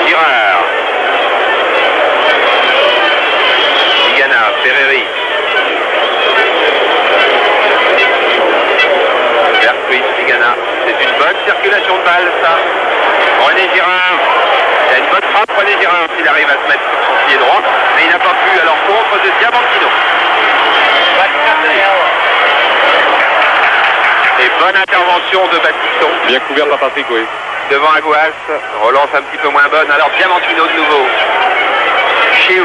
Girard. Tigana, Ferreri. Vertruis, Tigana. C'est une bonne circulation de balle, ça. René Girard. Il a une bonne frappe, René Girard, s'il arrive à se mettre sur son pied droit. Mais il n'a pas pu à l'encontre de Diamantino. Et bonne intervention de Baptiston. Bien couvert par Patrick, oui. Devant Aguas, relance un petit peu moins bonne. Alors Diamantino de nouveau. Chiu.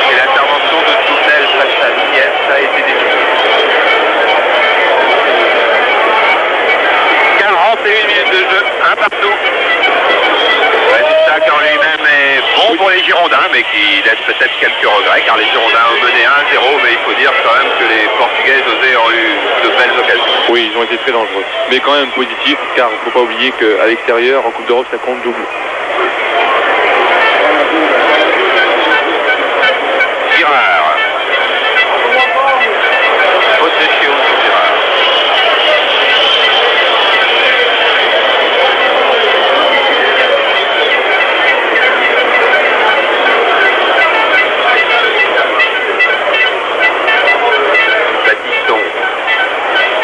Et l'intervention de Tournel face à Lignès a été décisive. 41 minutes de jeu, un partout. Résultat qui en lui-même est bon pour les Girondins, mais qui laisse peut-être quelques regrets, car les Girondins ont mené 1-0, mais il faut dire quand même que les Portugais osaient ont eu de belles occasions. Oui, ils ont été très dangereux. Mais quand même positif, car il ne faut pas oublier qu'à l'extérieur, en Coupe d'Europe, ça compte double. Girard. Possession sur Girard. Baptiston.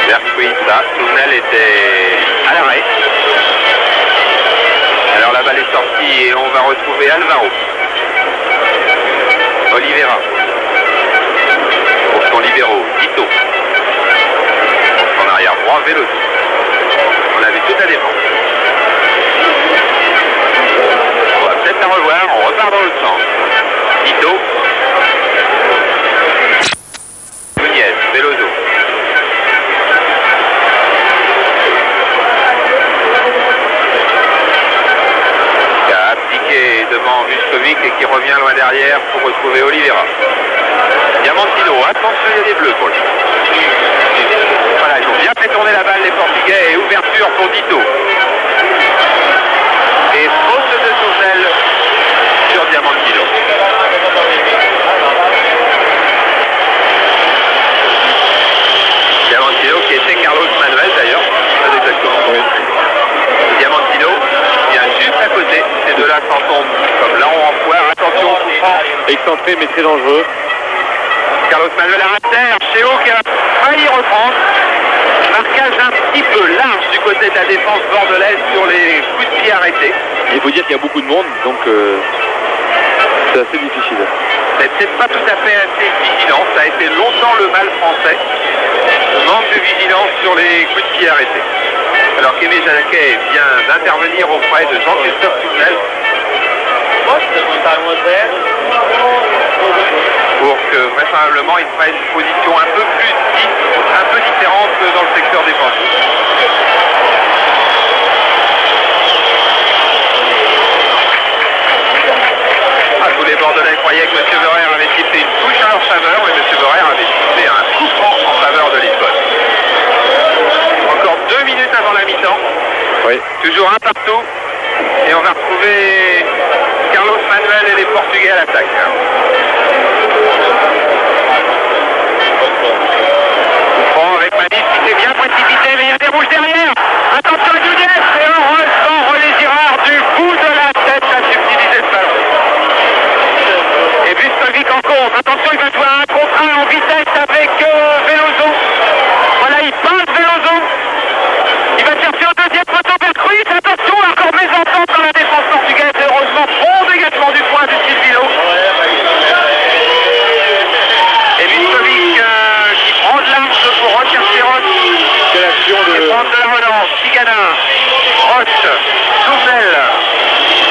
Vertruis, ça. Tournel était à l'arrêt. Alors la balle est sortie et on va retrouver Alvaro. Oliveira. Pour son libéraux, Ito. Pour son arrière droit, Veloso. On a vu toute la défense. On va peut-être la revoir, on repart dans le centre. Ito. Nunez, Veloso. Qui a appliqué devant Vuskovic et qui revient loin derrière pour retrouver Oliveira. Diamantino, attention, il y a des bleus pour lui. Voilà, ils ont bien fait tourner la balle les Portugais et ouverture pour Dito. Et faute de Tournel sur Diamantino. Diamantino qui était Carlos Manuel d'ailleurs, pas exactement. Oui. Diamantino vient juste à côté, ces deux-là s'en tombent comme larron en foire. Attention, coup franc. Excentré, mais très dangereux. Carlos Manuel à terre, Chéo qui a failli reprendre. Marquage un petit peu large du côté de la défense bordelaise sur les coups de pied arrêtés. Il faut dire qu'il y a beaucoup de monde, donc c'est assez difficile. C'est peut-être pas tout à fait assez vigilant. Ça a été longtemps le mal français. Le manque de vigilance sur les coups de pied arrêtés. Alors qu'Aimé Jacquet vient d'intervenir auprès de Jean-Christophe Tournel pour que vraisemblablement il prenne une position un peu plus un peu différente dans le secteur défensif. Tous les Bordelais croyaient que M. Beurer avait sifflé une touche en leur faveur, mais M. Beurer avait sifflé un coup franc en faveur de Lisbonne. Encore 2 minutes avant la mi-temps. Oui. Toujours un partout. Et on va retrouver Carlos Manuel et les Portugais à l'attaque. Bon, avec Madis qui s'est bien précipité, mais il y a des rouges derrière. Attention à Nunez, et heureusement René Girard du bout de la tête a subtilisé le ballon. Et Vuskovic en compte. Attention, il va jouer un contre un en vitesse avec Veloso. Voilà, il passe Veloso. Il va chercher un deuxième poteau Vertruis. Attention, encore mésentente dans la défense portugaise. Heureusement, bon dégagement du point de Silvino. Et Vuskovic qui prend de l'arche pour rechercher Roche. Quelle action Et prendre de la relance. Tigana, Roche, Tournel.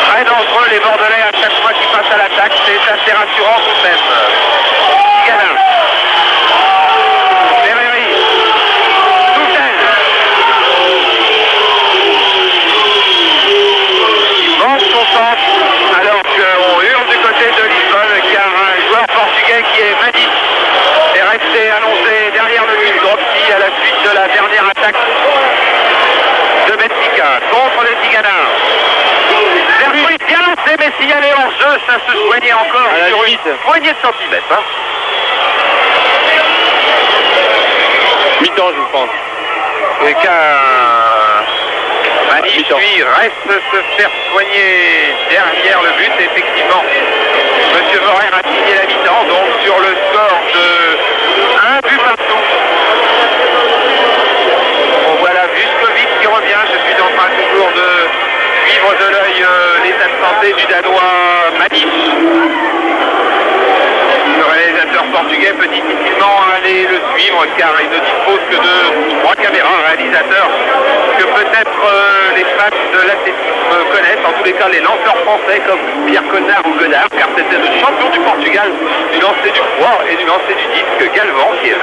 Très dangereux les Bordelais à chaque fois qu'ils passent à l'attaque. C'est assez rassurant tout de même. Tigana. Ferreri. Tournel. Il manque son centre alors qu'on hurle du commence à se soigner encore À la sur limite. une poignée de centimètres. Hein. Mi-temps, je pense. Et qu'un Manif, Mi-temps. lui, reste se faire soigner derrière le but. Et effectivement, M. Morer a signé la mi-temps, donc sur le score de 1 but partout. On voit la Vuskovic qui revient. Je suis en train toujours de suivre de l'œil l'état de santé du Danois Manif. Le réalisateur portugais peut difficilement aller le suivre car il ne dispose que de 3 caméras réalisateurs que peut-être les fans de l'athlétisme connaissent, en tous les cas les lanceurs français comme Pierre Connard ou Godard, car c'était le champion du Portugal du lancer du poids et du lancer du disque, Galvan, qui est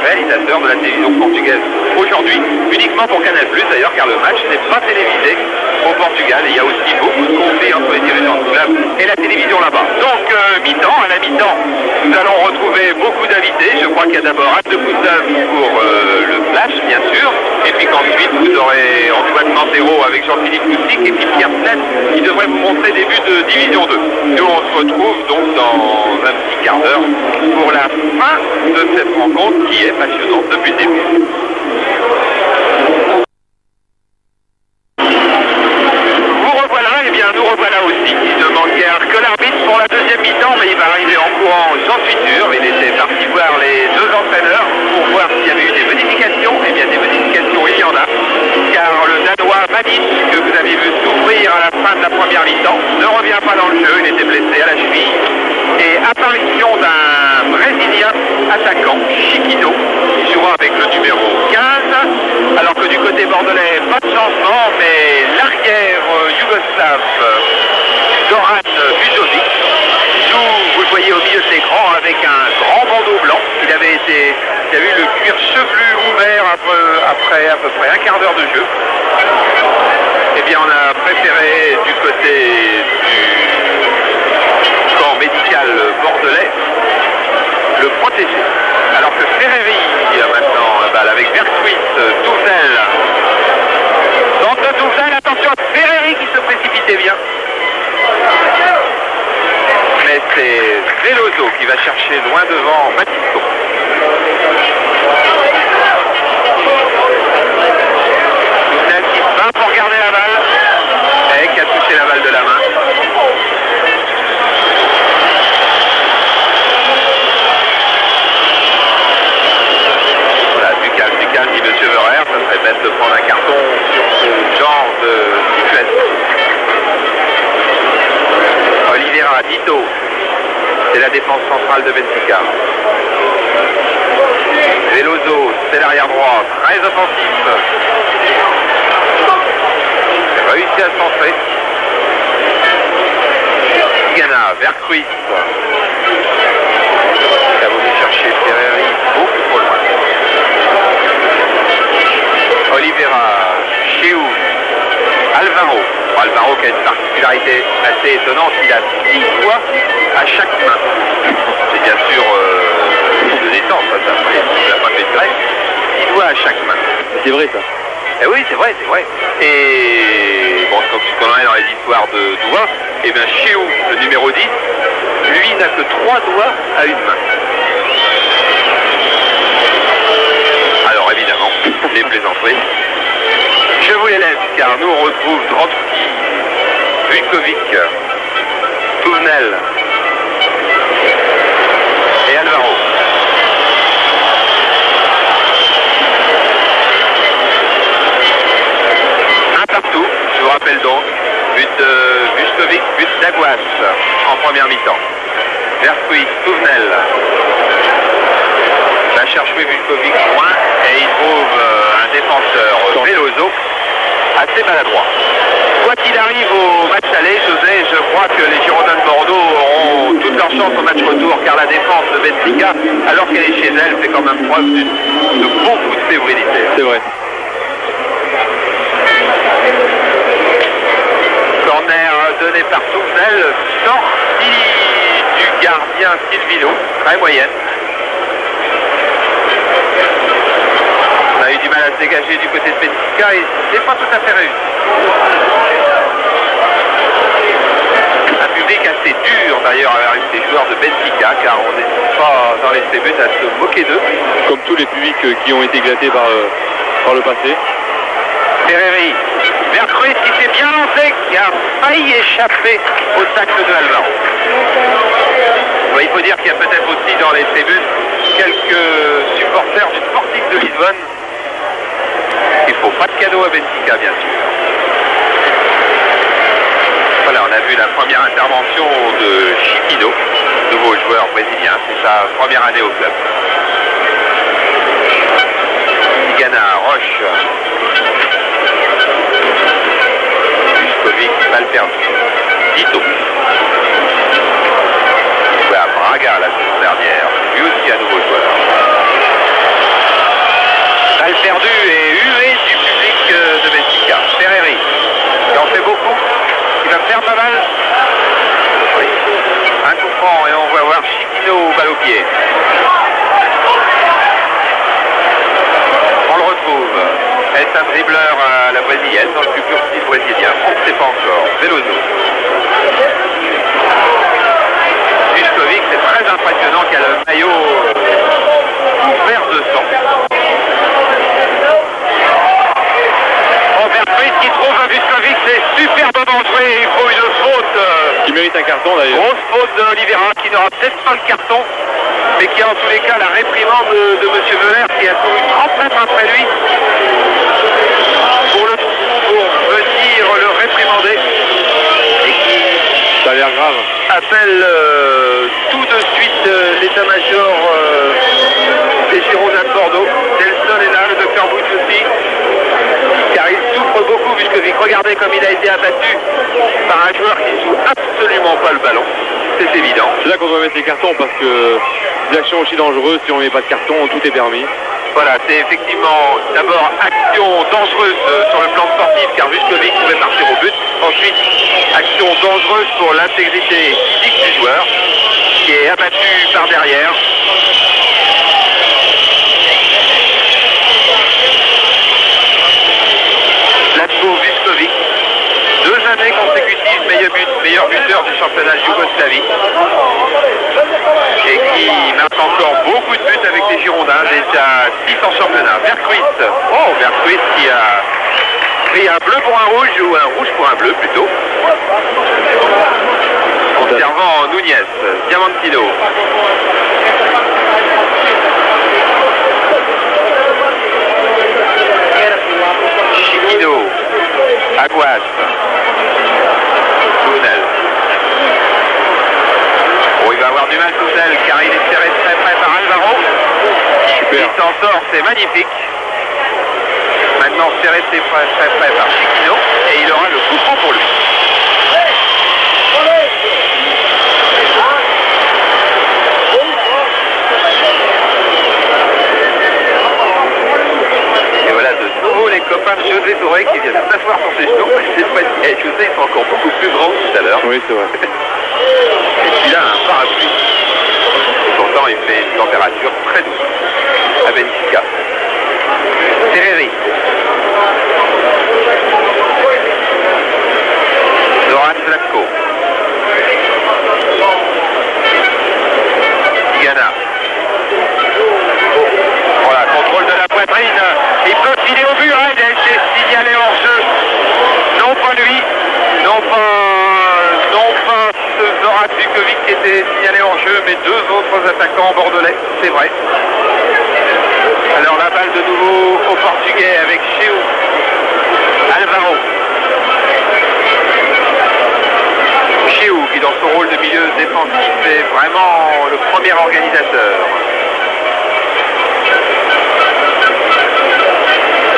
réalisateur de la télévision portugaise aujourd'hui, uniquement pour Canal+, d'ailleurs, car le match n'est pas télévisé au Portugal. Et il y a aussi beaucoup de conflits entre les dirigeants de club et la télévision là-bas. Donc, mi-temps, à la mi-temps, nous allons retrouver beaucoup d'invités. Je crois qu'il y a d'abord Anne de Cousin pour le flash, bien sûr, et puis qu'ensuite vous aurez Antoine Mantero avec Jean-Philippe Coussic et puis Pierre Flett qui devrait vous montrer des buts de Division 2. Nous, on se retrouve donc dans un petit quart d'heure pour la fin de cette rencontre qui est passionnante depuis le début. Vous revoilà, et bien nous revoilà aussi. Il ne manque guère que l'arbitre pour la deuxième mi-temps, mais il va arriver en courant, j'en suis sûr. Il était parti voir les deux entraîneurs pour voir s'il y avait eu des modifications. Eh bien des modifications, il y en a. Car le Danois Manif, que vous avez vu s'ouvrir à la fin de la première mi-temps, ne revient pas dans le jeu. Il était blessé à la cheville. Et apparition d'un Brésilien attaquant, Chiquito, qui jouera avec le numéro 15, alors que du côté bordelais, pas de changement, mais l'arrière yougoslave, Zoran Vujovic, joue, vous le voyez au milieu de l'écran, avec un grand bandeau blanc. Il a eu le cuir chevelu ouvert après à peu près un quart d'heure de jeu. Eh bien, on a préféré du côté du corps médical bordelais le protéger. Alors que Ferreri maintenant la balle avec Vertruis, Touzel. Donc de Touzel, attention à Ferreri qui se précipitait bien. Mais c'est Veloso qui va chercher loin devant Baptisto. Touzel qui se bat pour garder la balle et qui a touché la balle de la main. Ducal dit M. Verrer, ça serait bête de prendre un carton sur ce genre de situation. Oliveira, Dito, c'est la défense centrale de Benfica. Veloso, c'est l'arrière droit, très offensif. Il a réussi à centrer. Tigana, Vercruis. Il a voulu chercher Ferreri beaucoup trop loin. Oliveira, Chiu, Alvaro. Alvaro qui a une particularité assez étonnante, il a 6 doigts à chaque main. C'est bien sûr de détente, ça n'a pas fait de greffe. 6 doigts à chaque main. C'est vrai ça. Eh oui, c'est vrai, c'est vrai. Et bon, comme tu connais dans les histoires de doigts, et bien Chiu, le numéro 10, lui n'a que 3 doigts à une main. Alors évidemment, les plaisanteries. Je vous les laisse car nous on retrouve Drotski, Vukovic, Touvenel et Alvaro. Un partout, je vous rappelle donc, but de Vuskovic, but d'Aguas en première mi-temps. Vercruis, Touvenel. Va chercher Vukovic loin et il trouve un défenseur Veloso assez maladroit. Quoi qu'il arrive au match aller, José, je crois que les Girondins de Bordeaux auront toutes leurs chances au match retour car la défense de Benfica, alors qu'elle est chez elle, fait quand même preuve de beaucoup de fébrilité. C'est vrai. Corner donné par Touvenel, sortie du gardien Silvino, très moyenne. On a eu du mal à se dégager du côté de Benfica et c'est pas tout à fait réussi. Un public assez supérieur à ces joueurs de Benfica, car on n'est pas dans les tribunes à se moquer d'eux. Comme tous les publics qui ont été gâtés par le passé. Ferreri, Vercruis qui s'est bien lancé, qui a failli échapper au tacle de Alvaro. Il faut dire qu'il y a peut-être aussi dans les tribunes quelques supporters du Sporting de Lisbonne. Il ne faut pas de cadeau à Benfica, bien sûr. Voilà, on a vu la première intervention de Chiquino, nouveau joueur brésilien. C'est sa première année au club. Tigana, Roche. Juskovic, balle perdue. Dito. À Braga la saison dernière. Lui aussi un nouveau joueur. Balle perdue et huée du public de Benfica. Ferreri, qui en fait beaucoup. Il va faire pas mal. Oui. Un coup franc et on va voir Chiquino balle au pied. On le retrouve. Est un dribbleur à la brésilienne, dans le plus pur style brésilien. On ne sait pas encore. Veloso. Juskovic, c'est très impressionnant qu'il y a le maillot couvert de sang. Vercruis qui trouve à Vuskovic, c'est superbement joué, il faut une faute. Qui mérite un carton d'ailleurs. Grosse faute de Oliveira qui n'aura peut-être pas le carton, mais qui a en tous les cas la réprimande de M. Veller qui a couru 30 mètres après lui pour venir le réprimander et qui ça a l'air grave. Appelle tout de suite l'état-major des Girondins de Bordeaux. Delson est là, le docteur Bouch aussi. Car il souffre beaucoup, Vuskovic. Regardez comme il a été abattu par un joueur qui ne joue absolument pas le ballon. C'est évident. C'est là qu'on doit mettre les cartons parce que des actions aussi dangereuses, si on ne met pas de carton, tout est permis. Voilà, c'est effectivement d'abord action dangereuse sur le plan sportif car Vuskovic pouvait partir au but. Ensuite, action dangereuse pour l'intégrité physique du joueur qui est abattu par derrière. Latko Vuskovic, 2 années consécutives meilleur buteur du championnat Yougoslavie et qui marque encore beaucoup de buts avec les Girondins, et à 6 en championnat. Vercruis, Vercruis qui a pris un bleu pour un rouge ou un rouge pour un bleu plutôt. En servant Nunez, Diamantino. Chiquino, Aguas, Tournel. Il va avoir du mal tout seul car il est serré très près par Alvaro. Super. Il s'en sort, c'est magnifique. Maintenant serré très près par Chiquino et il aura le coup franc pour lui. Et voilà de nouveau les copains de José Touré qui viennent s'asseoir sur ses genoux. Cette fois-ci, José est encore beaucoup plus grand que tout à l'heure. Oui, c'est vrai. Et puis là, un parapluie. Et pourtant, il fait une température très douce à Benfica. Ferreri. Zoran Zlatko. Tigana. Voilà, contrôle de la poitrine. Il peut filer au but, hein, il a été signalé hors jeu. Non pas lui, non pas ce Zoran Vukovic qui était signalé hors jeu, mais 2 autres attaquants bordelais, c'est vrai. Alors la balle de nouveau au Portugais avec Cheu, Alvaro. Cheu qui dans son rôle de milieu défensif est vraiment le premier organisateur.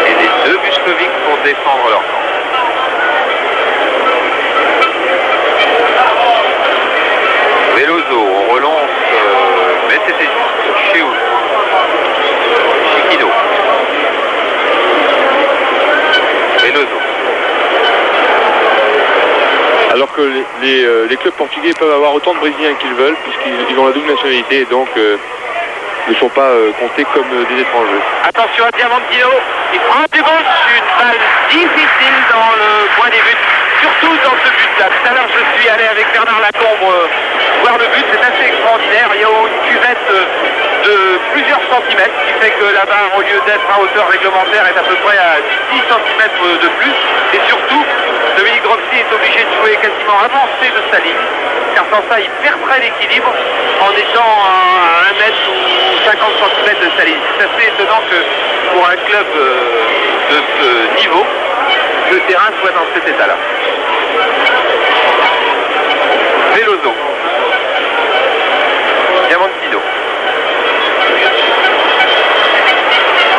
Et les 2 Vuskovic pour défendre leur camp. Veloso, on relance, mais c'était juste. Cheu. Chiquino. Veloso. Alors que les clubs portugais peuvent avoir autant de Brésiliens qu'ils veulent, puisqu'ils ont la double nationalité, et donc ne sont pas comptés comme des étrangers. Attention à Diamantino, il frappe du gauche, une balle difficile dans le coin des buts, surtout dans ce but-là. Tout à l'heure, je suis allé avec Bernard Lacombe voir extraordinaire. Il y a une cuvette de plusieurs centimètres, qui fait que la barre, au lieu d'être à hauteur réglementaire, est à peu près à 10 centimètres de plus. Et surtout, Dominique Dropsy est obligé de jouer quasiment avancé de sa ligne, car sans ça, il perdrait l'équilibre en étant à 1 mètre ou 50 centimètres de sa ligne. C'est assez étonnant que pour un club de ce niveau, le terrain soit dans cet état-là. Veloso. Diamantino.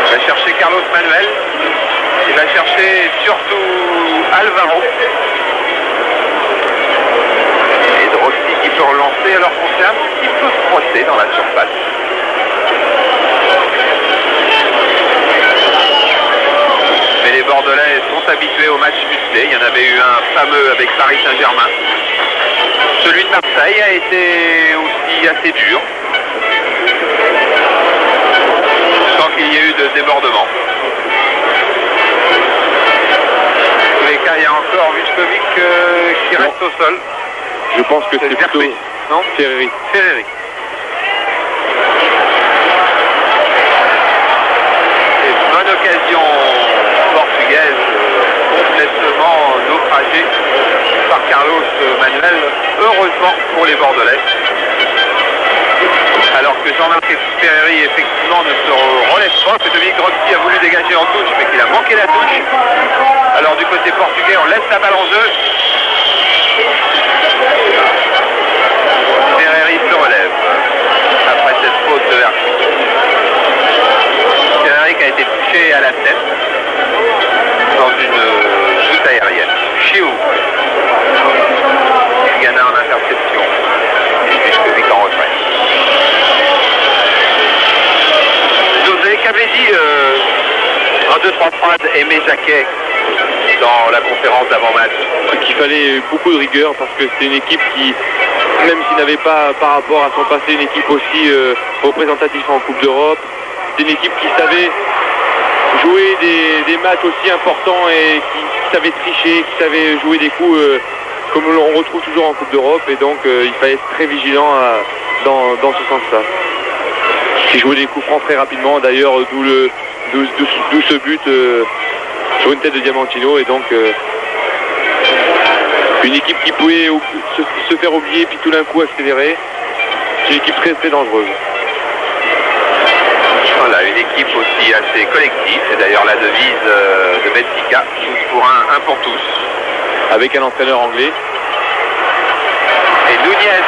Il va chercher Carlos Manuel. Il va chercher surtout Alvaro. Et Dropsy qui peut relancer alors qu'on s'est un petit peu frotté dans la surface. Mais les Bordelais sont habitués au match musclé. Il y en avait eu un fameux avec Paris Saint-Germain. Celui de Marseille a été aussi assez dur, sans qu'il y ait eu de débordement. Dans tous les cas, il y a encore Vučković qui reste au sol. Je pense que c'est plutôt non Ferreri. Ferreri. Et bonne occasion portugaise complètement naufragée par Carlos Manuel, heureusement pour les Bordelais. Alors que Jean-Marc Ferreri effectivement ne se relève pas, que Dominique Dropsy a voulu dégager en touche mais qu'il a manqué la touche. Alors du côté portugais, on laisse la balle en jeu. Ferreri se relève après cette faute de Hercule. Ferreri qui a été touché à la tête dans une chute aérienne. Chiou. Ghana en interception. Et Vučković en retrait. José qu'avait dit en 2-3 phrases Aimé Jacquet dans la conférence d'avant-match. Qu'il fallait beaucoup de rigueur parce que c'est une équipe qui, même s'il n'avait pas par rapport à son passé une équipe aussi représentative en Coupe d'Europe, c'est une équipe qui savait jouer des matchs aussi importants et qui savait tricher, qui savait jouer des coups comme on retrouve toujours en Coupe d'Europe, et donc il fallait être très vigilant dans ce sens-là. Qui jouait des coups francs très rapidement, d'ailleurs d'où ce but sur une tête de Diamantino, et donc une équipe qui pouvait se faire oublier puis tout d'un coup accélérer. C'est une équipe très très dangereuse. Voilà, une équipe aussi assez collective, c'est d'ailleurs la devise de Benfica, tous pour un pour tous. Avec un entraîneur anglais. Et Núñez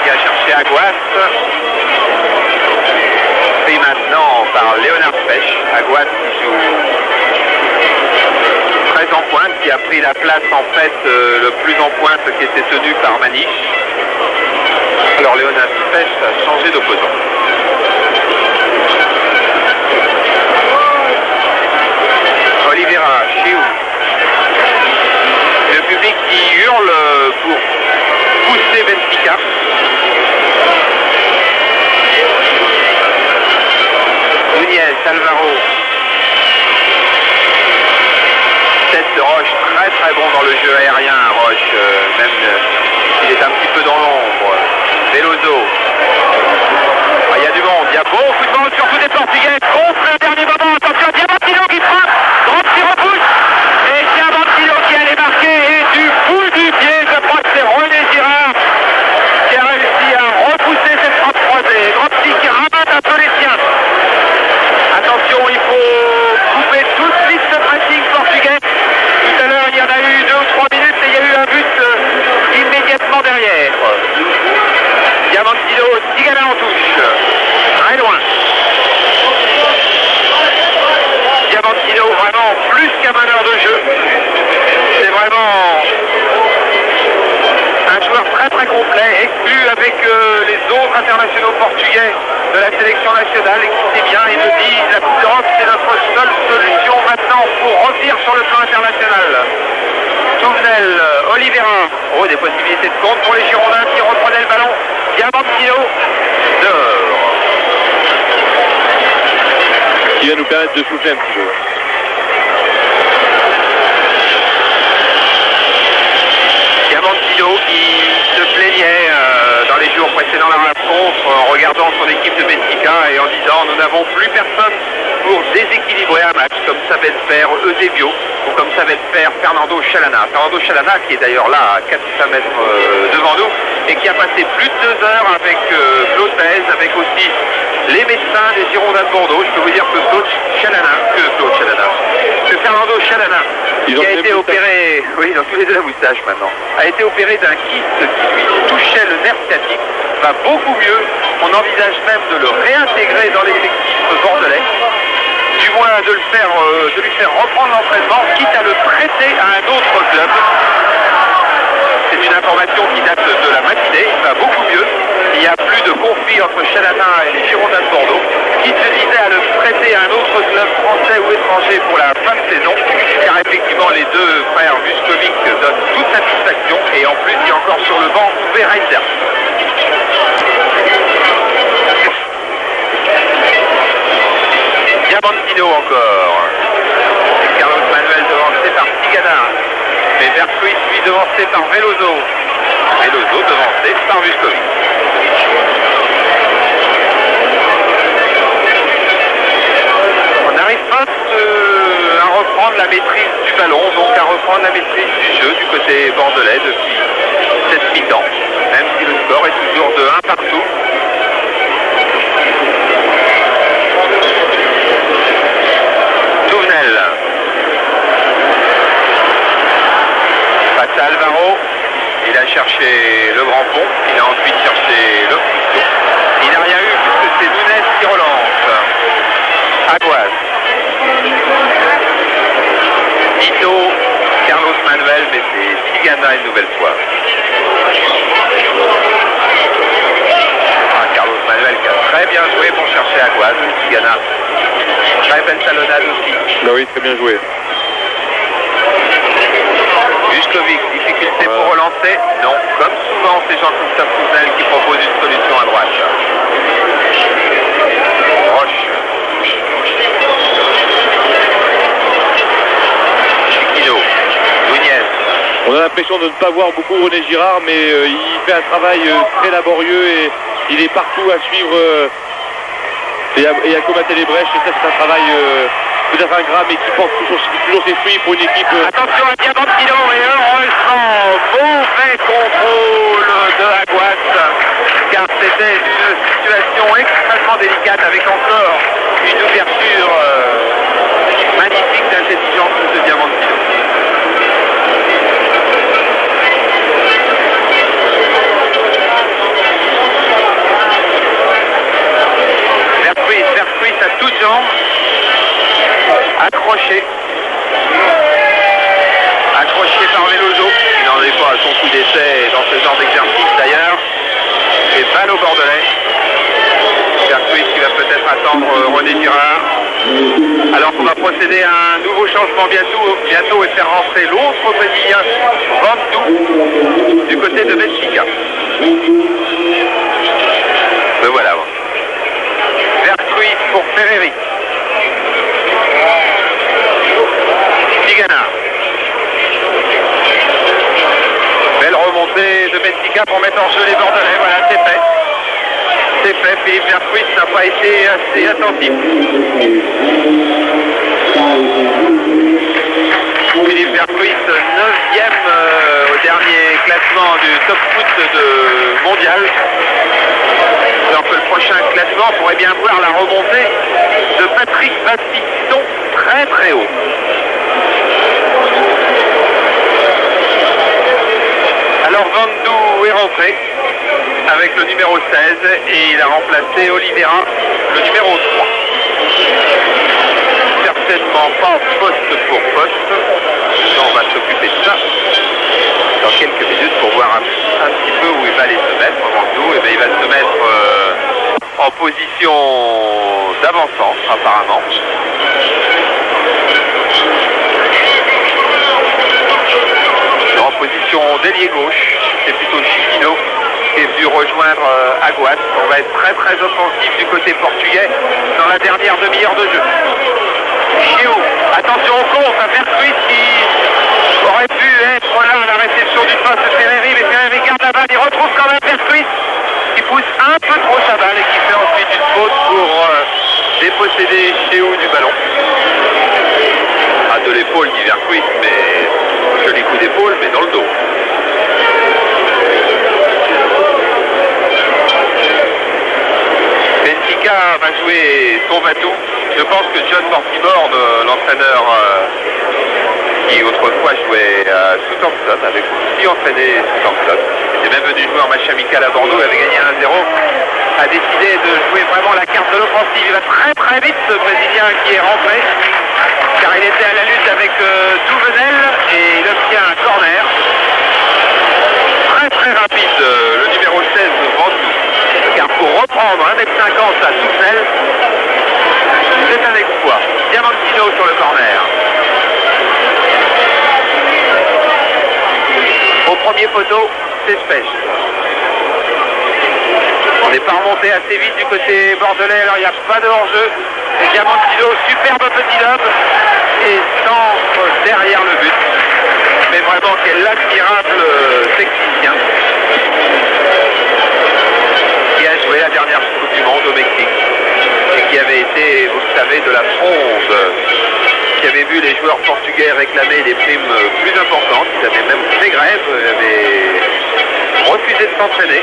qui a cherché Aguas, pris maintenant par Leonard Pech. Aguas qui joue très en pointe, qui a pris la place en fait le plus en pointe qui était tenu par Maniche. Alors Leonard Pech a changé d'opposant. Oliveira, Chiou. Le public qui hurle pour pousser Benfica. Núñez, Alvaro. Tête de Roche, très très bon dans le jeu aérien. Roche, même s'il est un petit peu dans l'ombre. Veloso. Ah, il y a du monde, il y a beaucoup de monde, surtout des Portugais. Contre le dernier moment, attention, Diamantino qui frappe. Dropsy repousse. Et Diamantino qui allait marquer. Et du bout du pied, je crois que c'est René Girard qui a réussi à repousser cette frappe croisée. Dropsy qui ramène un peu les siens. Attention, il faut couper toute liste de pressing portugais. Tout à l'heure, il y en a eu 2 ou 3 minutes et il y a eu un but immédiatement derrière. Diamantino, Tigana en touche. Très loin. Diamantino, vraiment plus qu'un meneur de jeu. C'est vraiment un joueur très très complet, exclu avec les autres internationaux portugais de la sélection nationale. Écoutez bien, il me dit la Coupe d'Europe c'est notre seule solution maintenant pour revenir sur le plan international. Touvenel, Oliveira, des possibilités de compte pour les Girondins qui reprenaient le ballon. Diamantino dehors. Qui va nous permettre de souffler un petit peu. Diamantino qui se plaignait dans les jours précédents la rencontre regardant son équipe de Benfica et en disant nous n'avons plus personne pour déséquilibrer un match comme savait le faire Eusebio ou comme savait le faire Fernando Chalana. Fernando Chalana qui est d'ailleurs là à 400 mètres devant nous et qui a passé plus de 2 heures avec Claude Baez, avec aussi les médecins des Girondins de Bordeaux. Je peux vous dire que Fernando Chalana, qui a été opéré, oui, dans tous les deux la moustache maintenant, a été opéré d'un kyste qui lui touchait le nerf sciatique, va beaucoup mieux. On envisage même de le réintégrer dans l'effectif bordelais, du moins de lui faire reprendre l'entraînement, quitte à le prêter à un autre club. C'est une information qui date de la matinée, il va beaucoup mieux. Il n'y a plus de conflit entre Chalana et les Girondins de Bordeaux, qui se disait à le prêter à un autre club français ou étranger pour la fin de saison, car effectivement les deux frères Vuskovic donnent toute satisfaction, et en plus il y a encore sur le banc Uwe Reiser. Diamantino encore. Carlos Manuel devancé par Tigana. Mais Vercruis lui devancé par Veloso. Veloso devancé par Vuskovic. On n'arrive pas à reprendre la maîtrise du ballon, donc à reprendre la maîtrise du jeu du côté bordelais depuis cette mi-temps. Même si le score est toujours de 1 partout. Touvenel. Passe à Alvaro. Il a cherché le grand pont. Il a ensuite cherché le Cristo. Il n'a rien eu puisque c'est Nunes qui relance. Aguas. Nito. Carlos Manuel, mais c'est Tigana une nouvelle fois. Carlos Manuel qui a très bien joué pour chercher Aguas. Tigana. Très belle talonnade aussi. Bah oui, très bien joué. Vuskovic, difficulté pour relancer. Non, comme souvent, c'est Jean-Christophe Touvenel qui propose une solution à droite. Roche. Chiquino. Nunez. On a l'impression de ne pas voir beaucoup René Girard, mais il fait un travail très laborieux et il est partout à suivre et à combattre les brèches. Et ça, c'est un travail peut-être ingrat, mais qui porte toujours ses fruits pour une équipe. Attention à Diamantino et heureusement, mauvais contrôle de Aguas, car c'était une situation extrêmement délicate avec encore une ouverture magnifique d'intelligence de Diamantino. Vercruis à toutes jambes, accroché par Veloso, qui n'en est pas à son coup d'essai dans ce genre d'exercice d'ailleurs, et balle au Bordelais. Vercruis qui va peut-être attendre René Girard, alors qu'on va procéder à un nouveau changement bientôt et faire rentrer l'autre Brésilien, Vandou, du côté de Benfica. Le voilà. Vercruis pour Ferreri. Tigana. Belle remontée de Benfica pour mettre en jeu les Bordelais. Voilà, c'est fait. C'est fait. Philippe Vercruis n'a pas été assez attentif. Philippe Vercruis, 9e au dernier classement du top foot mondial. Alors que le prochain classement pourrait bien voir la remontée de Patrick Vastiston très très haut. Alors Vandou est rentré avec le numéro 16 et il a remplacé Oliveira, le numéro 3. Certainement pas poste pour poste. On va s'occuper de ça dans quelques minutes pour voir un petit peu où il va aller se mettre. Vandou, et bien il va se mettre en position d'avancement apparemment. En position d'ailier gauche, c'est plutôt Chiquino qui est venu rejoindre Aguas. On va être très très offensif du côté portugais dans la dernière demi-heure de jeu. Chiou, attention au contre, à Vercruis qui aurait pu être là à la réception du passe de Ferreri, mais Ferreri garde la balle, il retrouve quand même Vercruis qui pousse un peu trop sa balle et cédé chez où du ballon. À de l'épaule d'Iverquist, mais joli coup d'épaule, mais dans le dos. Benfica va jouer son bateau. Je pense que John Mortimer, l'entraîneur qui autrefois jouait à Southampton, avait aussi entraîné Southampton, était même venu jouer en match amical à Bordeaux, avait gagné 1-0, a décidé de jouer vraiment la carte de l'offensive. Il va très vite, ce Brésilien qui est rentré, car il était à la lutte avec Douvenel et il obtient un corner. Très rapide, le numéro 16 Ventoux, car pour reprendre 1m50 à Douvenel, c'est un exploit. Diamantino sur le corner. Au premier poteau, c'est Spech. On n'est pas remonté assez vite du côté bordelais, alors il n'y a pas de hors-jeu. Et Diamantino, superbe petit lob et centre derrière le but. Mais vraiment quel admirable technicien qui a joué la dernière Coupe du Monde au Mexique et qui avait été, vous le savez, de la fronde, qui avait vu les joueurs portugais réclamer des primes plus importantes. Ils avaient même fait grève, ils avaient refusé de s'entraîner.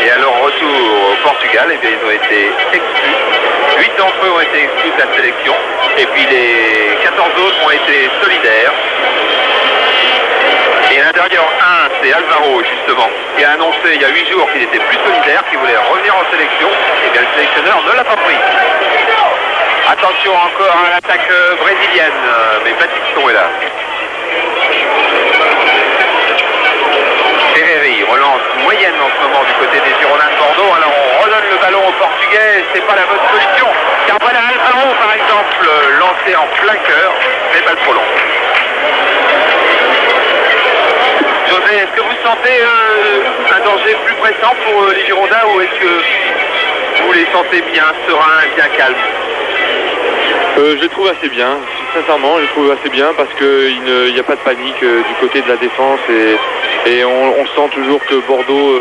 Et à leur retour au Portugal, eh bien, ils ont été exclus. 8 d'entre eux ont été exclus de la sélection. Et puis les 14 autres ont été solidaires. Et l'intérieur 1, c'est Alvaro, justement, qui a annoncé il y a 8 jours qu'il était plus solidaire, qu'il voulait revenir en sélection. Et bien le sélectionneur ne l'a pas pris. Attention encore à l'attaque brésilienne, mais Battiston est là. Ferreri relance moyenne en ce moment du côté des Girondins de Bordeaux. Alors on redonne le ballon aux Portugais, c'est pas la bonne solution. Car voilà Alvaro par exemple, lancé en plein cœur, mais pas trop long. José, est-ce que vous sentez un danger plus pressant pour les Girondins ou est-ce que vous les sentez bien sereins, bien calmes? Je les trouve assez bien, sincèrement, je les trouve assez bien parce qu'il n'y a pas de panique du côté de la défense et on sent toujours que Bordeaux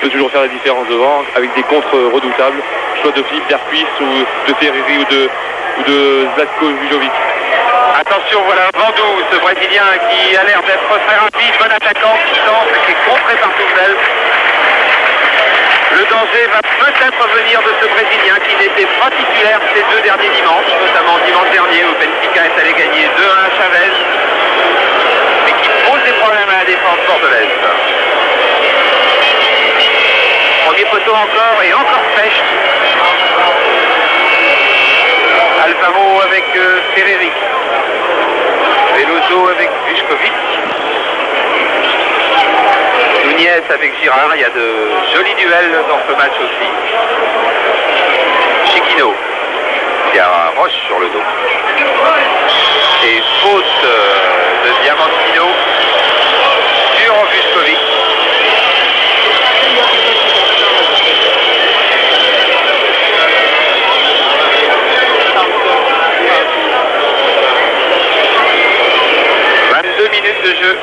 peut toujours faire la différence devant avec des contres redoutables, soit de Philippe Derquist ou de Ferreri ou de Zlatko Vujovic. Attention, voilà Ventoux, ce Brésilien qui a l'air d'être très rapide, bon attaquant qui tente, qui est contré par Douvenel. Le danger va peut-être venir de ce Brésilien qui n'était pas titulaire ces 2 derniers dimanches, notamment dimanche dernier où Benfica est allé gagner 2-1 à Chavez, mais qui pose des problèmes à la défense bordelaise. Premier poteau encore et encore Pêche. Alvaro avec Ferreri. Veloso avec Vujovic. Nunez avec Girard, il y a de jolis duels dans ce match aussi. Chiquino qui a Roche sur le dos. Et faute de Diamantino sur Vujovic. Minutes de jeu.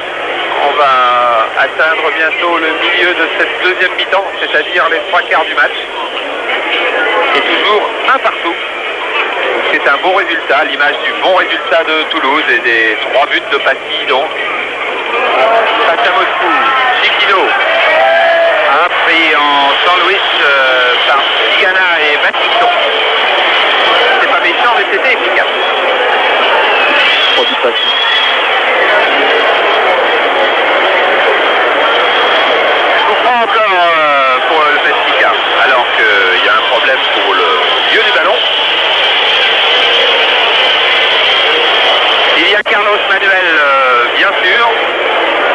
On va atteindre bientôt le milieu de cette deuxième mi-temps, c'est-à-dire les 3/4 du match. Et toujours un partout. C'est un bon résultat, l'image du bon résultat de Toulouse et des 3 buts de Passy donc. Face à Moscou, Chiquino a pris en sandwich par Tigana et Battiston. C'est pas méchant mais c'était efficace. 3 buts Passy. Encore pour le Benfica, alors qu'il y a un problème pour le lieu du ballon. Il y a Carlos Manuel, bien sûr,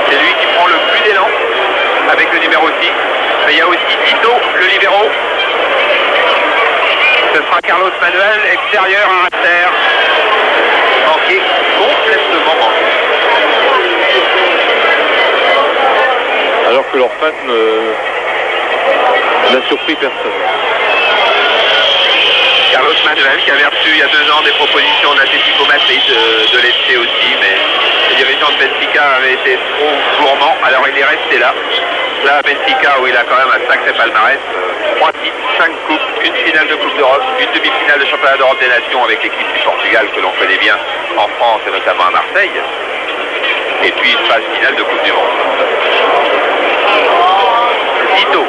c'est lui qui prend le plus d'élan avec le numéro 6, mais il y a aussi Tito, le libéro. Ce sera Carlos Manuel, extérieur à terre, manqué, complètement manqué. Alors que leur fan n'a surpris personne. Carlos Manuel qui avait reçu il y a 2 ans des propositions d'Atlético Madrid de l'FC aussi, mais les dirigeants de Benfica avaient été trop gourmands, alors il est resté là. Là à Benfica où il a quand même un sacré palmarès, 3 titres. 5 coupes, une finale de Coupe d'Europe, une demi-finale de championnat d'Europe des Nations avec l'équipe du Portugal que l'on connaît bien en France et notamment à Marseille. Et puis une phase finale de Coupe du Monde. Tito.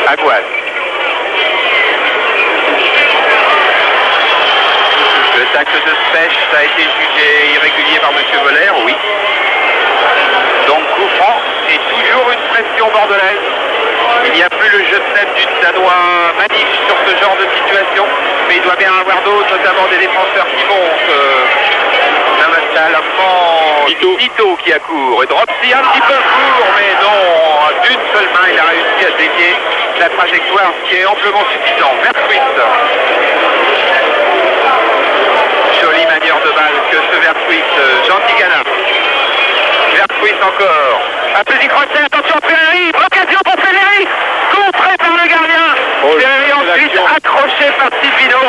Aguas. Le tacle de Spech a été jugé irrégulier par M. Voller, oui. Donc coup franc et toujours une pression bordelaise. Il n'y a plus le jeu de tête du Danois Manif sur ce genre de situation, mais il doit bien avoir d'autres, notamment des défenseurs qui montent. Tito qui accourt et Dropsy un petit peu court, mais non, d'une seule main il a réussi à dévier la trajectoire, ce qui est amplement suffisant. Vertruis. Jolie manière de balle que ce Vertruis. Jean Tigana. Vertruis encore. Un petit crochet, attention Ferreri, occasion pour Ferreri, contré par le gardien. Ferreri ensuite accroché par Silvino.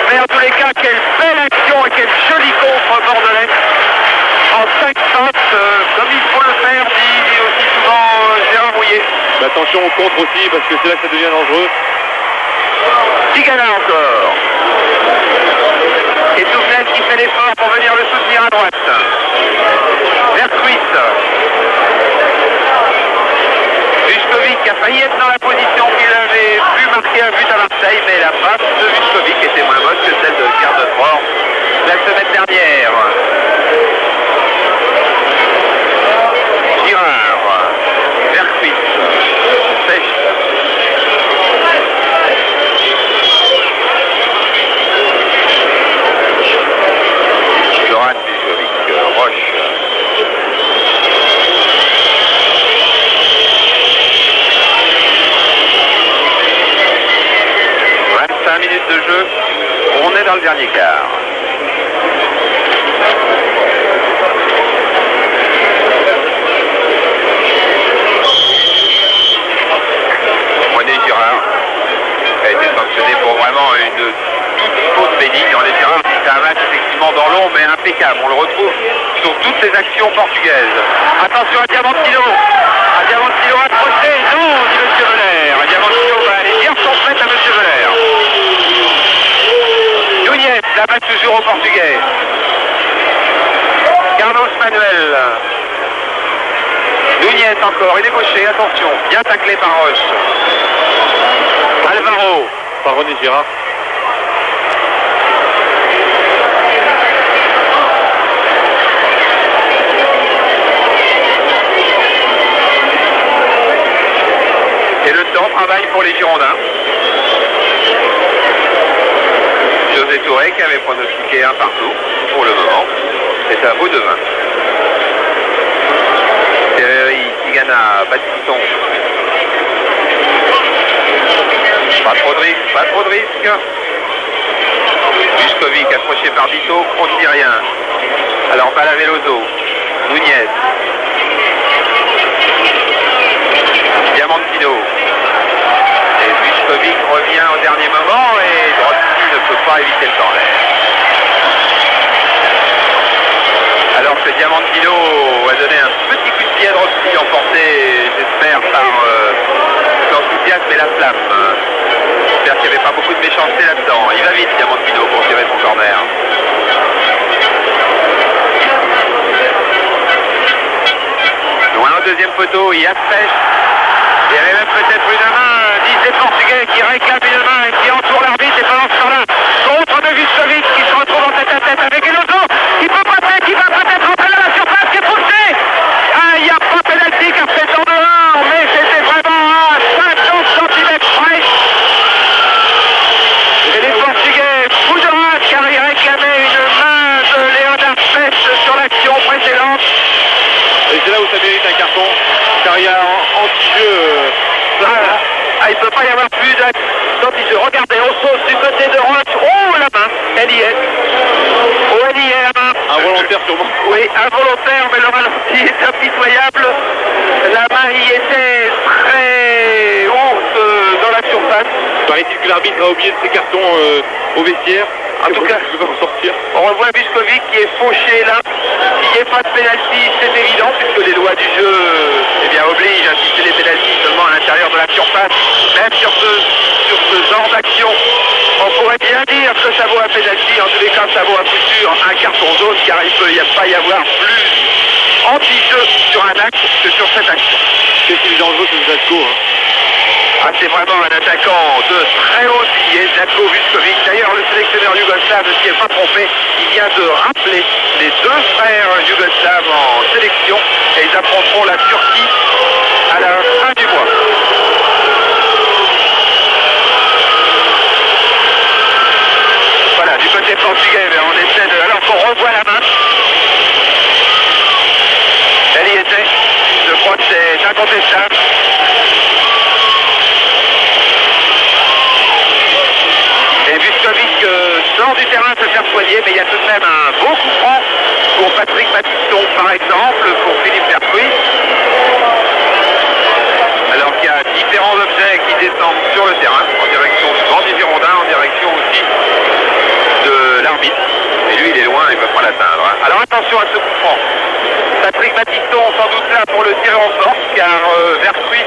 Mais en tous les cas, quelle belle action et quel joli contre bordelais. En 5 fautes, comme il faut le faire, dit aussi souvent Gérard Rouillet. Attention au contre aussi, parce que c'est là que ça devient dangereux. Tigana encore. Et Toufnel qui fait l'effort pour venir le soutenir à droite. Vertruis. Vuskovic a failli être dans la position qu'il avait pu marquer un but à Marseille, mais la passe de Vuskovic était moins bonne que celle de Gardefort la semaine dernière. Girard, Vertruis, Spech. Zoran, Vuskovic, Roche. Minutes de jeu, on est dans le dernier quart. René Girard a été sanctionné pour vraiment une toute faute bénigne. René Girard, c'est un match effectivement dans l'ombre mais impeccable. On le retrouve sur toutes ses actions portugaises. Attention à Diamantino. À Diamantino accroché. Non, dit M. Voller. À Diamantino va aller dire son fait à M. Voller. Nunez, la balle toujours au Portugais. Carlos Manuel. Nunez encore, il est gaucher, attention. Bien taclé par Roche. Alvaro. Par René Girard. Et le temps travaille pour les Girondins. José Touré qui avait pronostiqué un partout pour le moment. C'est à Vaudevin. Ferreri, Tigana, Baptiston. Pas trop de risque. Vuskovic accroché par Bito, on ne dit rien. Alors balle à Veloso. Nunez. Diamantino. Et Vuskovic revient au dernier moment et Dropsy ne peut pas éviter le temps d'air. Alors que Diamantino a donné un petit coup de pied à Dropsy, emporté, j'espère, par l'enthousiasme et la flamme. J'espère qu'il n'y avait pas beaucoup de méchanceté là-dedans. Il va vite, Diamantino, pour tirer son corner. Loin au deuxième poteau, il y a Spech. Il y avait même peut-être une main, disent les Portugais, qui réclament une main et qui entoure l'arbitre. Et pendant ce temps-là, contre de Vuskovic qui se retrouve en tête-à-tête avec Elozo, qui peut passer, qui va peut-être rentrer dans la surface, qui est poussé. Ah, il n'y a pas pénalty car c'est en dehors, mais c'était vraiment à 50 cm près. Et les Portugais, fous de rage car ils réclamaient une main de Léonard Spech sur l'action précédente. Et c'est là où ça mérite un carton, car il y a anti-jeu. Il ne peut pas y avoir plus d'anti-jeu. Regardez, on saute du côté de Roche. Oh, la main, elle y est. Oh, elle y est, la main. Involontaire sûrement. Oui, involontaire, mais le ralenti est impitoyable. La main y était très haute dans la surface. Paraît-il que l'arbitre a oublié de ses cartons au vestiaire. En tout cas, je peux en sortir. On revoit Vuskovic qui est fauché là. S'il n'y ait pas de pénalty, c'est évident, puisque les lois du jeu obligent à fixer les pénaltys seulement à l'intérieur de la surface, même sur ce genre d'action. On pourrait bien dire que ça vaut un pénalty, en tous les cas ça vaut à coup sûr un carton jaune, car il ne peut pas y avoir plus anti-jeu sur un axe que sur cette action. Qu'est-ce qu'il est dangereux ce Zlatko, hein? Ah, c'est vraiment un attaquant de très haut niveau, Zlatko Vučković. D'ailleurs, le sélectionneur yougoslave ne s'y est pas trompé. Il vient de rappeler les deux frères yougoslaves en sélection et ils affronteront la Turquie à la fin du mois. Voilà, du côté portugais, on essaie de... Alors qu'on revoit la main. Elle y était. Je crois que c'est incontestable. Et Vučković sort du terrain se faire soigner, mais il y a tout de même un beau coup franc pour Patrick Battiston, par exemple, pour Philippe Vercruis. Alors qu'il y a différents objets qui descendent sur le terrain, en direction du Grand des Girondins, en direction aussi de l'arbitre. Et lui, il est loin, il ne peut pas l'atteindre. Hein. Alors attention à ce coup franc. Patrick Battiston, sans doute là pour le tirer en force, car Vercruis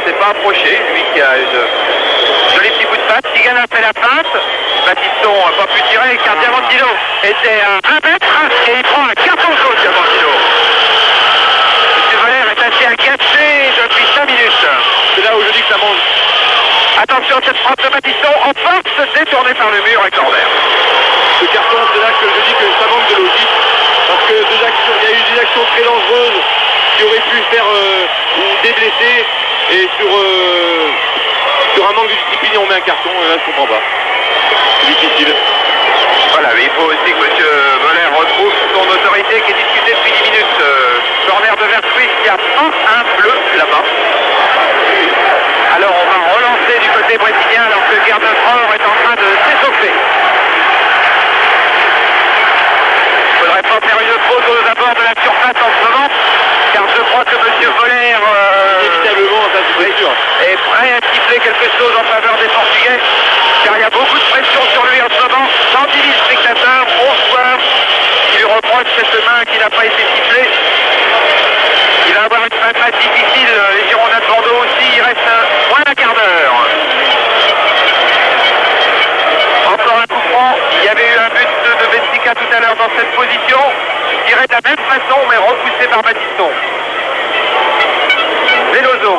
s'est pas approché, lui qui a une joli petit coup de patte. Tigana fait la feinte, Battiston n'a pas pu tirer, car Diamantino était à 1 mètre et il prend un carton jaune, Diamantino. M. Valère est assez agacé depuis 5 minutes. C'est là où je dis que ça mange. Attention à cette frappe de Battiston, en force, détournée par le mur et corner. Ce carton, c'est là que je dis que ça manque de logique. Parce que il y a eu des actions très dangereuses qui auraient pu faire des blessés. Et sur un manque de discipline, on met un carton. Et là, je comprends pas. C'est difficile. Voilà, mais il faut aussi que M. Moller retrouve son autorité qui est discutée depuis 10 minutes. Corner de Vercruis, il y a pas un bleu là-bas. Alors on va relancer du côté brésilien alors que Gerdefort est en train de s'échauffer. Il ne faudrait pas faire une faute aux abords de la surface en ce moment, car je crois que M. Voller Inévitablement, ça c'est sûr. est prêt à siffler quelque chose en faveur des Portugais, car il y a beaucoup de pression sur lui en ce moment. 110 000 spectateurs, 11 joueurs qui lui reprochent cette main qui n'a pas été sifflée. Il va avoir une fin de match difficile, les Girondins de Bordeaux aussi, il reste moins d'un quart d'heure. Encore un coup franc, il y avait eu un but de Benfica tout à l'heure dans cette position, tiré de la même façon mais repoussé par Battiston. Veloso.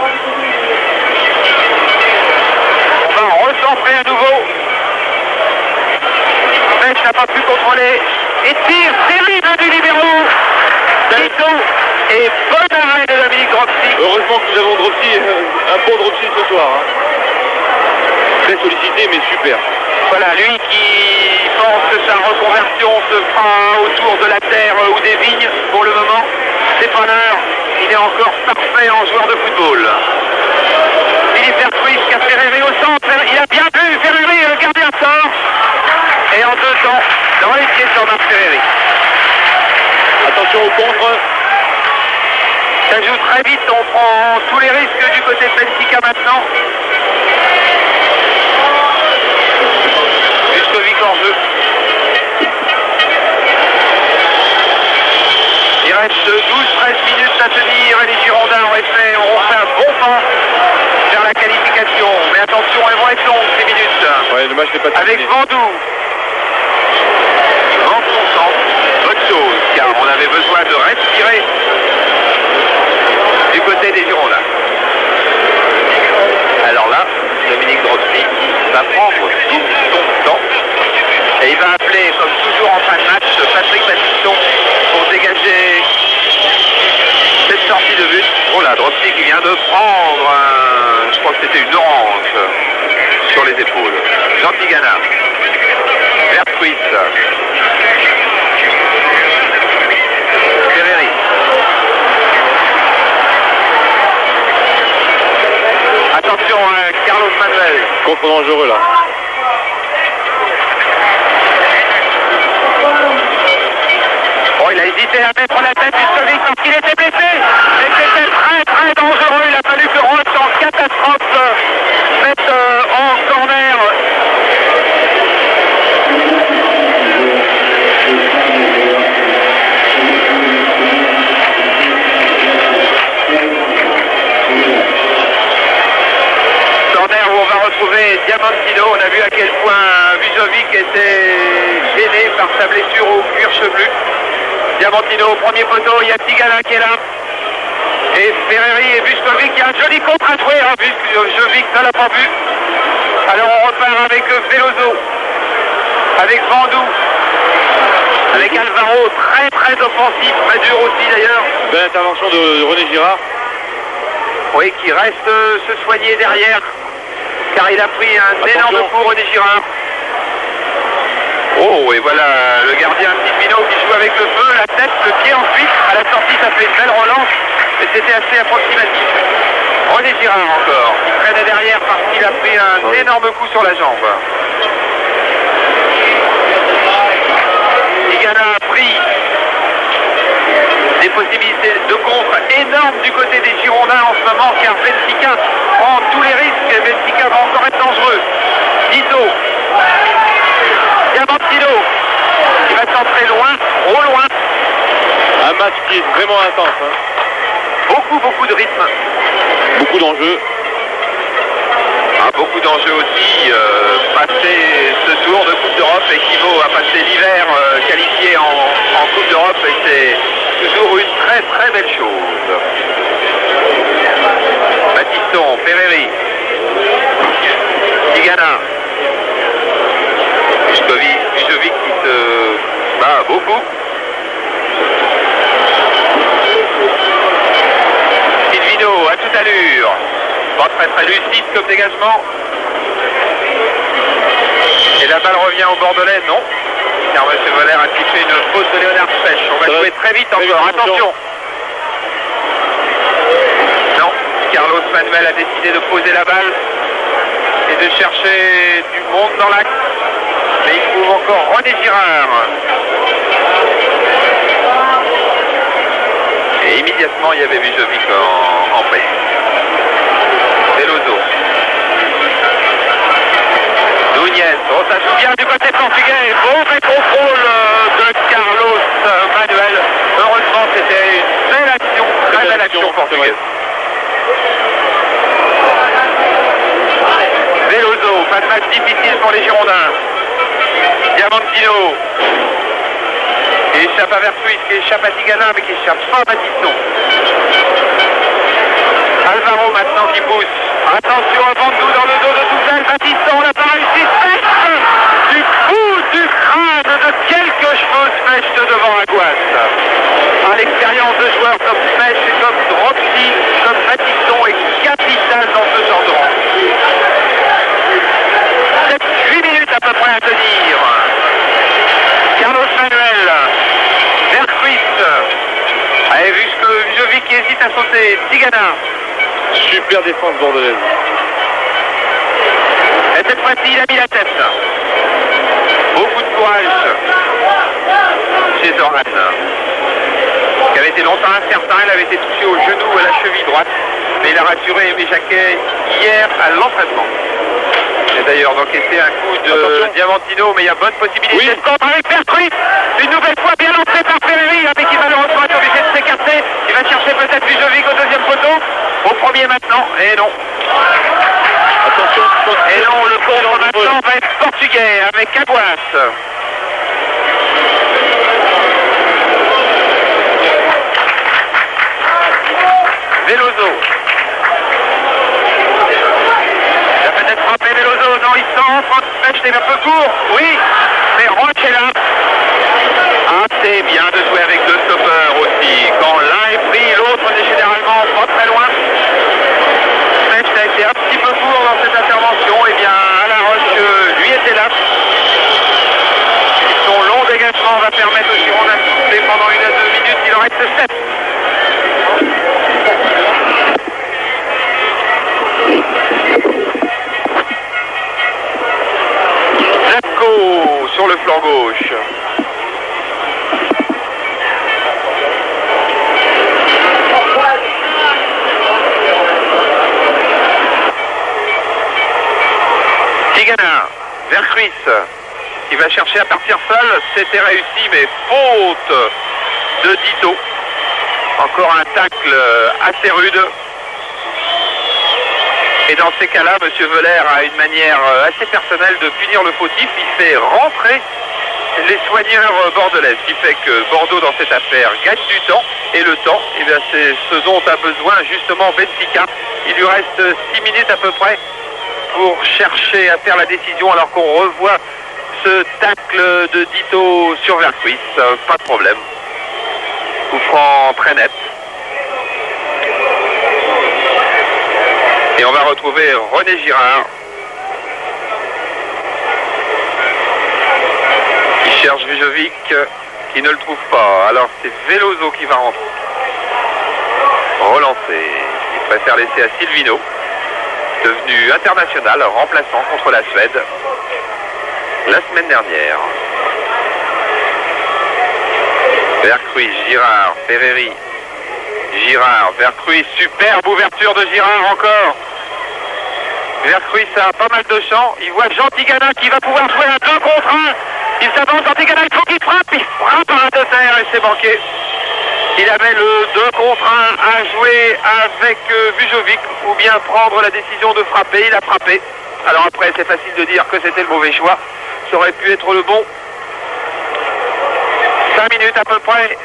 On va recentrer à nouveau. Metz n'a pas pu contrôler. Et tire terrible du libéro. Tito. Et bon arrêt de Dominique Dropsy. Heureusement que nous avons Dropsy, un bon Dropsy ce soir. Hein. Très sollicité mais super. Voilà, lui qui pense que sa reconversion se fera autour de la terre ou des vignes pour le moment. C'est pas l'heure, il est encore parfait en joueur de football. Philippe Vercruis qui a Ferreri au centre, il a bien vu Ferreri, le gardien sort. Et en 2 temps, dans les pieds sur Marc Ferreri. Attention au contre. Ça joue très vite, on prend tous les risques du côté de Benfica maintenant. Vučković en jeu. Il reste 12-13 minutes à tenir et les Girondins auront fait un bon pas vers la qualification. Mais attention, elles vont être longues ces minutes. Ouais, le match n'est pas terminé. Avec Vandou. Il vend son centre. Bonne chose, car on avait besoin de respirer du côté des Girondins. Alors là, Dominique Dropsy va prendre tout son temps et il va appeler, comme toujours en fin de match, Patrick Battiston pour dégager cette sortie de but. Oh là, Dropsy qui vient de prendre, je crois que c'était une orange sur les épaules. Jean Tigana, Vercruis, Ferreri. Attention, Carlos Manuel. Contre dangereux là. Bon, il a hésité à mettre la tête Vučković parce qu'il était blessé. Et c'était très très dangereux. Il a fallu que Roth en catastrophe mette en corner. retrouver Diamantino. On a vu à quel point Vujovic était gêné par sa blessure au cuir chevelu. Diamantino au premier poteau, il y a Tigana qui est là. Et Ferreri et Vujovic, il y a un joli contre à jouer. Hein. Vujovic ne l'a pas vu. Alors on repart avec Veloso, avec Vandou, avec Alvaro, très offensif, Madur aussi d'ailleurs. Belle intervention de René Girard. Oui, qui reste se soigner derrière, car il a pris un énorme coup, René Girard. Oh, et voilà le gardien Silvino qui joue avec le feu, la tête, le pied ensuite. À la sortie, ça fait une belle relance, mais c'était assez approximatif. René Girard encore, qui traînait derrière parce qu'il a pris un énorme coup sur la jambe. Tigana a pris des possibilités de contre énormes du côté des Girondins en ce moment, car Benfica prend tous les risques et Benfica va encore être dangereux. Dito, Diamantino, qui va centrer loin, trop loin. Un match qui est vraiment intense. Hein. Beaucoup de rythme. Beaucoup d'enjeux. Beaucoup d'enjeux aussi. Passer ce tour de Coupe d'Europe équivaut à passer l'hiver qualifié en Coupe d'Europe et c'est toujours une très belle chose. Battiston, Ferreri, Tigana, Vujovic qui se bat beaucoup. Silvino à toute allure. Pas très lucide comme dégagement. Et la balle revient au Bordelais, non. Car M. Valère a sifflé une faute de Léonard Pêche. On va jouer très vite encore, attention. Non, Carlos Manuel a décidé de poser la balle et de chercher du monde dans l'axe. Mais il trouve encore René Girard. Et immédiatement, il y avait Vujovic en paix. Veloso. Nunez, oh, ça joue bien du côté portugais. Mauvais contrôle de Carlos Manuel. Heureusement, c'était une belle action, très belle action portugaise. Veloso, pas de match difficile pour les Girondins. Diamantino, qui échappe à Versuis, qui échappe à Tigana, mais qui échappe pas à Battiston. Alvaro maintenant qui pousse. Attention à Vandou dans le dos de Touzel. Battiston, on n'a pas réussi. Du bout du crâne de quelques cheveux Specht devant Aguas. À l'expérience de joueurs comme Specht et comme Dropsy, comme Battiston est capital dans ce genre de rang. 7-8 minutes à peu près à tenir. Carlos Manuel, Versuis. Avez vu ce que Vujovic qui hésite à sauter. Tigana. Super défense bordelaise. Et cette fois-ci, il a mis la tête. Beaucoup de courage chez Zoran, qui avait été longtemps incertain. Il avait été touché au genou ou à la cheville droite. Mais il a rassuré Aimé Jacquet hier à l'entraînement. Et d'ailleurs d'encaisser un coup de Diamantino, mais il y a bonne possibilité de contre avec Versuis. Une nouvelle fois bien lancé par Ferreri, mais qui malheureusement est obligé de s'écarter. Il va chercher peut-être Vujovic au deuxième poteau. Au premier maintenant, et non. Attention. Et non, le contre maintenant va être portugais avec Aguas. Veloso. Il a peut-être frappé Veloso, non, il centre. Specht est un peu court, oui, mais Roche est là. Ah, c'est bien de jouer avec deux stoppeurs aussi. Quand l'un est pris, l'autre n'est généralement pas très loin. Specht a été un petit peu court dans cette intervention. Et bien, Alain Roche, lui, était là. Et son long dégagement va permettre aux Girondins de souffler pendant 1 à 2 minutes. Il en reste 7. Zlatko sur le flanc gauche. Tigana, Versuis, qui va chercher à partir seul. C'était réussi, mais faute de Dito. Encore un tacle assez rude. Et dans ces cas-là, M. Veller a une manière assez personnelle de punir le fautif. Il fait rentrer les soigneurs bordelais, ce qui fait que Bordeaux, dans cette affaire, gagne du temps. Et le temps, eh bien, c'est ce dont a besoin justement Benfica. Il lui reste 6 minutes à peu près pour chercher à faire la décision, alors qu'on revoit ce tacle de Dito sur Vercruis. Pas de problème. Coup franc très net. Et on va retrouver René Girard qui cherche Vujovic, qui ne le trouve pas. Alors c'est Veloso qui va relancer. Il préfère laisser à Silvino, devenu international, remplaçant contre la Suède la semaine dernière. Vercruis, Girard, Ferreri. Girard, Vercruis, superbe ouverture de Girard encore. Vercruis a pas mal de champ. Il voit Jean Tigana qui va pouvoir jouer un 2 contre 1. Il s'avance, Jean Tigana, il faut qu'il frappe. Il frappe à un de terre et c'est manqué. Il avait le 2 contre 1 à jouer avec Vujovic ou bien prendre la décision de frapper. Il a frappé. Alors après, c'est facile de dire que c'était le mauvais choix. Ça aurait pu être le bon. 5 minutes à peu près.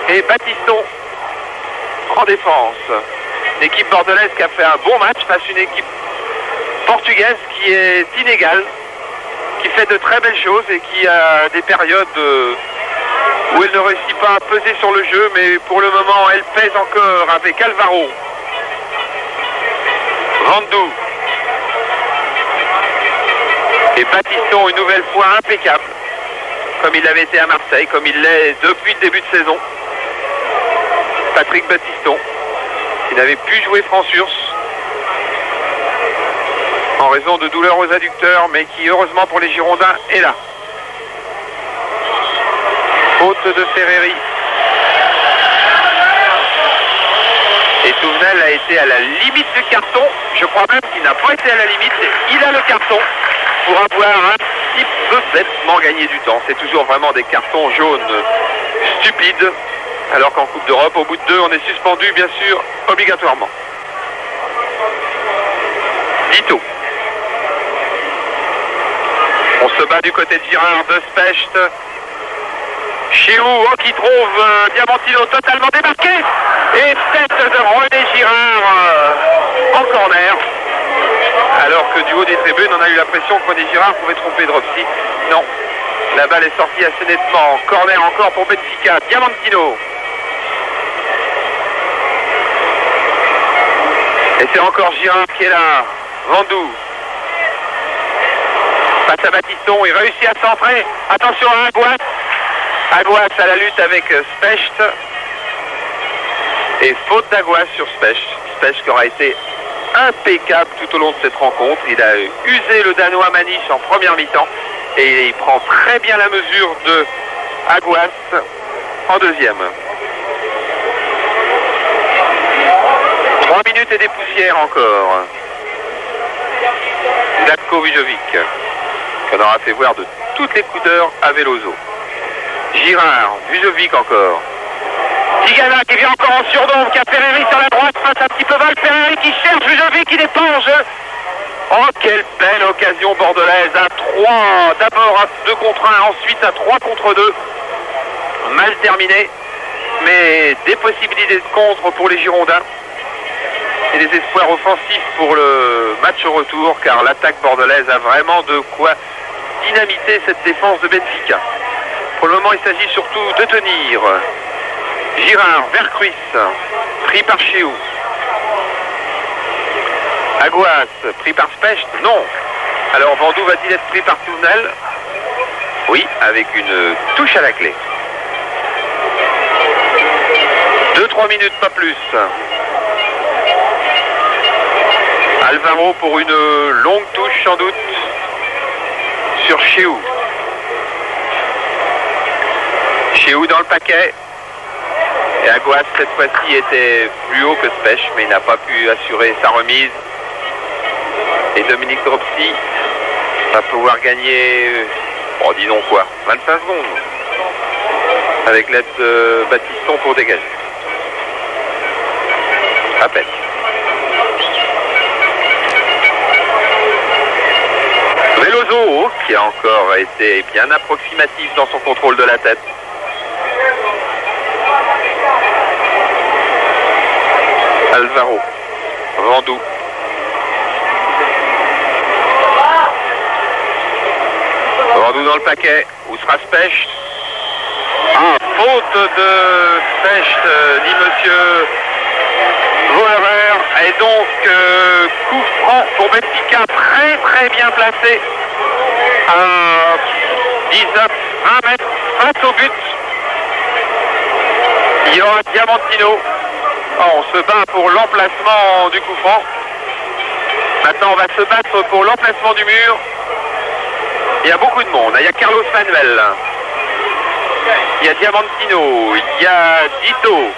Et Battiston en défense. L'équipe bordelaise qui a fait un bon match face à une équipe portugaise qui est inégale, qui fait de très belles choses et qui a des périodes où elle ne réussit pas à peser sur le jeu, mais pour le moment elle pèse encore avec Alvaro. Vandou. Et Battiston une nouvelle fois impeccable, comme il avait été à Marseille, comme il l'est depuis le début de saison. Patrick Battiston, qui n'avait plus joué Franc-Surs en raison de douleurs aux adducteurs, mais qui heureusement pour les Girondins est là. Faute de Ferreri. Et Touvenel a été à la limite du carton. Je crois même qu'il n'a pas été à la limite. Il a le carton pour avoir un petit peu bêtement gagné du temps. C'est toujours vraiment des cartons jaunes stupides. Alors qu'en Coupe d'Europe, au bout de 2, on est suspendu, bien sûr, obligatoirement. Dito. On se bat du côté de Girard, de Specht. Chiou qui trouve Diamantino totalement démarqué. Et tête de René Girard en corner. Alors que du haut des tribunes, on a eu l'impression que René Girard pouvait tromper Dropsy. Non. La balle est sortie assez nettement. Corner encore pour Benfica. Diamantino. Et c'est encore Girard qui est là. Vandou. Passe à Battiston. Il réussit à centrer. Attention à Aguas. Aguas à la lutte avec Specht. Et faute d'Aguas sur Specht. Specht qui aura été impeccable tout au long de cette rencontre. Il a usé le Danois Maniche en première mi-temps. Et il prend très bien la mesure de Aguas en deuxième. 3 minutes et des poussières encore. Zlatko Vujovic, qu'on aura fait voir de toutes les couleurs à Veloso. Girard, Vujovic encore. Tigana qui vient encore en surnombre, qui a Ferreri sur la droite, face un petit peu mal. Ferreri qui cherche Vujovic, qui n'est pas en jeu. Oh, quelle belle occasion bordelaise. À 3, d'abord à 2 contre 1, ensuite à 3 contre 2. Mal terminé, mais des possibilités de contre pour les Girondins. Et des espoirs offensifs pour le match au retour, car l'attaque bordelaise a vraiment de quoi dynamiter cette défense de Benfica. Pour le moment, il s'agit surtout de tenir. Girard, Vercruis, pris par Chiou. Aguas, pris par Specht, non. Alors Vandou va-t-il être pris par Touvenel? Oui, avec une touche à la clé. 2-3 minutes, pas plus. Alvaro pour une longue touche sans doute sur Chiou. Chiou dans le paquet. Et Aguas cette fois-ci était plus haut que Specht, mais il n'a pas pu assurer sa remise. Et Dominique Dropsy va pouvoir gagner, oh, disons quoi, 25 secondes. Avec l'aide de Battiston pour dégager. À peine. Veloso qui a encore été bien approximatif dans son contrôle de la tête. Alvaro, Randou. Randou dans le paquet. Où sera Specht? Ah, faute de Specht, dit monsieur Voerer. Et donc, coup franc pour Benfica, très bien placé. À 19-20 mètres face au but. Il y aura Diamantino. On se bat pour l'emplacement du coup franc. Maintenant, on va se battre pour l'emplacement du mur. Il y a beaucoup de monde. Il y a Carlos Manuel. Il y a Diamantino. Il y a Dito.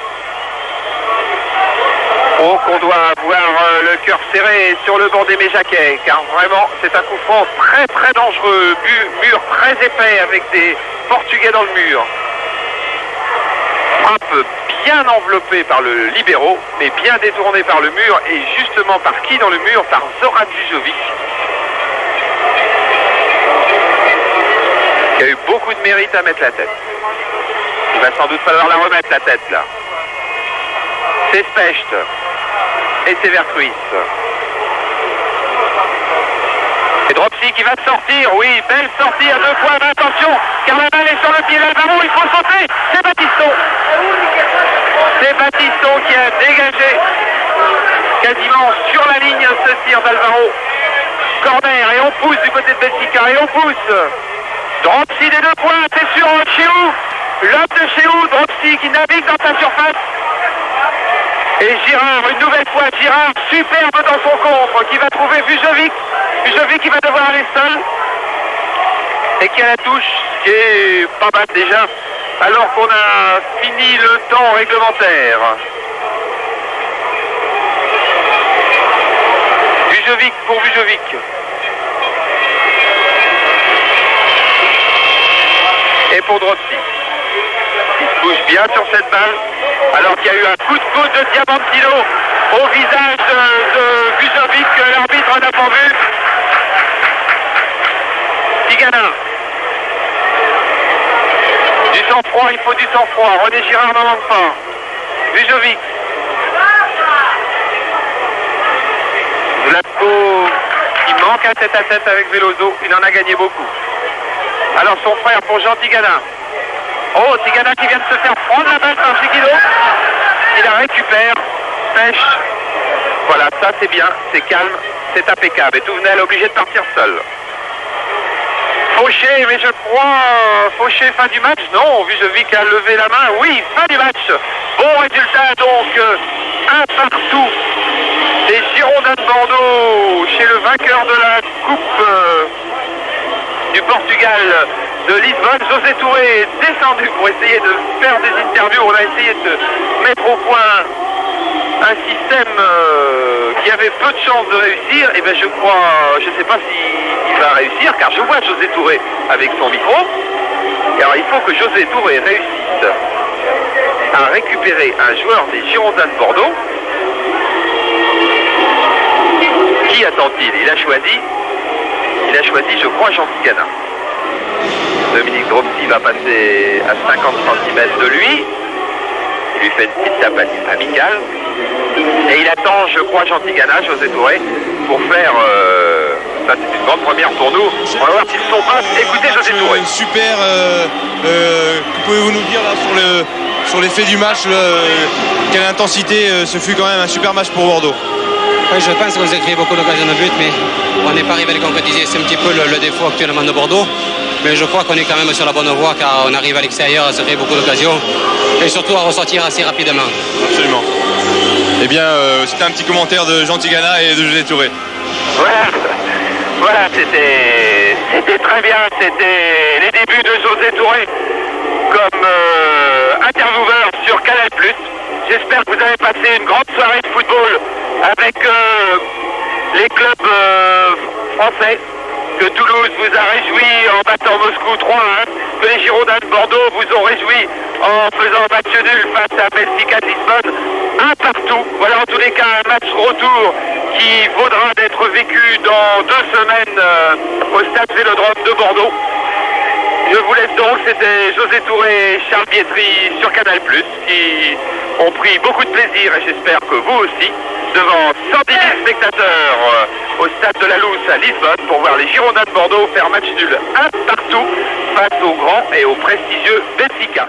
Oh, qu'on doit avoir le cœur serré sur le bord des Méjaquets, car vraiment, c'est un coup franc très dangereux. Mur très épais avec des Portugais dans le mur. Frappe bien enveloppé par le libéro, mais bien détourné par le mur, et justement par qui dans le mur? Par Zoran Vujovic, qui a eu beaucoup de mérite à mettre la tête. Il va sans doute falloir la remettre la tête là. C'est Specht et c'est Vertruis. Et Dropsy qui va sortir, oui, belle sortie à 2 points, mais attention, car la balle est sur le pied d'Alvaro, il faut sauter, c'est Battiston. C'est Battiston qui a dégagé quasiment sur la ligne ce tir d'Alvaro. Corner, et on pousse du côté de Benfica, et on pousse. Dropsy des 2 points, c'est sur Chéou. L'homme de Chéou, Dropsy qui navigue dans sa surface. Et Girard, une nouvelle fois, Girard, superbe dans son contre, qui va trouver Vujovic. Vujovic qui va devoir aller seul. Et qui a la touche, qui est pas mal déjà, alors qu'on a fini le temps réglementaire. Vujovic pour Vujovic. Et pour Dropsy. Il se bouge bien sur cette balle, alors qu'il y a eu un coup de coude de Diamantino au visage de Vujovic que l'arbitre n'a pas vu. Tigana. Du sang-froid, il faut du sang-froid. René Girard n'en manque pas. Vujovic. Vlatko qui manque un tête-à-tête avec Veloso. Il en a gagné beaucoup. Alors son frère pour Jean Tigana. Oh, Tigana qui vient de se faire prendre la balle par Chiquido. Il la récupère. Pêche. Voilà, ça c'est bien, c'est calme, c'est impeccable. Et Touvenel est obligé de partir seul. Fauché, mais je crois, Fauché, fin du match? Non, Vujovic a levé la main. Oui, fin du match. Bon résultat donc, un partout. Des Girondins de Bordeaux chez le vainqueur de la Coupe du Portugal de Lisbonne. José Touré est descendu pour essayer de faire des interviews. On a essayé de mettre au point un système qui avait peu de chances de réussir. Et bien je crois, je ne sais pas s'il va réussir, car je vois José Touré avec son micro. Et alors il faut que José Touré réussisse à récupérer un joueur des Girondins de Bordeaux. Qui attend-il? Il a choisi, je crois, Jean Tigana. Dominique Dropsy va passer à 50 cm de lui. Il lui fait une petite tape amicale. Et il attend, je crois, Jean Tigana, José Touré, pour faire... ça, c'est une grande première pour nous. On va voir s'ils sont prêts. Écoutez José Touré. Super. Que pouvez-vous nous dire là sur l'effet du match? Quelle intensité? Ce fut quand même un super match pour Bordeaux. Oui, je pense qu'on s'est créé beaucoup d'occasions de but, mais on n'est pas arrivé à les concrétiser. C'est un petit peu le défaut actuellement de Bordeaux. Mais je crois qu'on est quand même sur la bonne voie, car on arrive à l'extérieur à se créer beaucoup d'occasions et surtout à ressortir assez rapidement. Absolument. Eh bien, c'était un petit commentaire de Jean Tigana et de José Touré. Voilà, c'était très bien. C'était les débuts de José Touré comme intervieweur sur Canal+. J'espère que vous avez passé une grande soirée de football avec les clubs français, que Toulouse vous a réjoui en battant Moscou 3-1, que les Girondins de Bordeaux vous ont réjoui en faisant match nul face à Benfica de Lisbonne un partout. Voilà en tous les cas un match retour qui vaudra d'être vécu dans 2 semaines au stade Vélodrome de Bordeaux. Je vous laisse donc, c'était José Touré et Charles Bietri sur Canal+, qui ont pris beaucoup de plaisir, et j'espère que vous aussi, devant 110 000 spectateurs au stade de la Lousse à Lisbonne, pour voir les Girondins de Bordeaux faire match nul un partout face au grand et au prestigieux Benfica.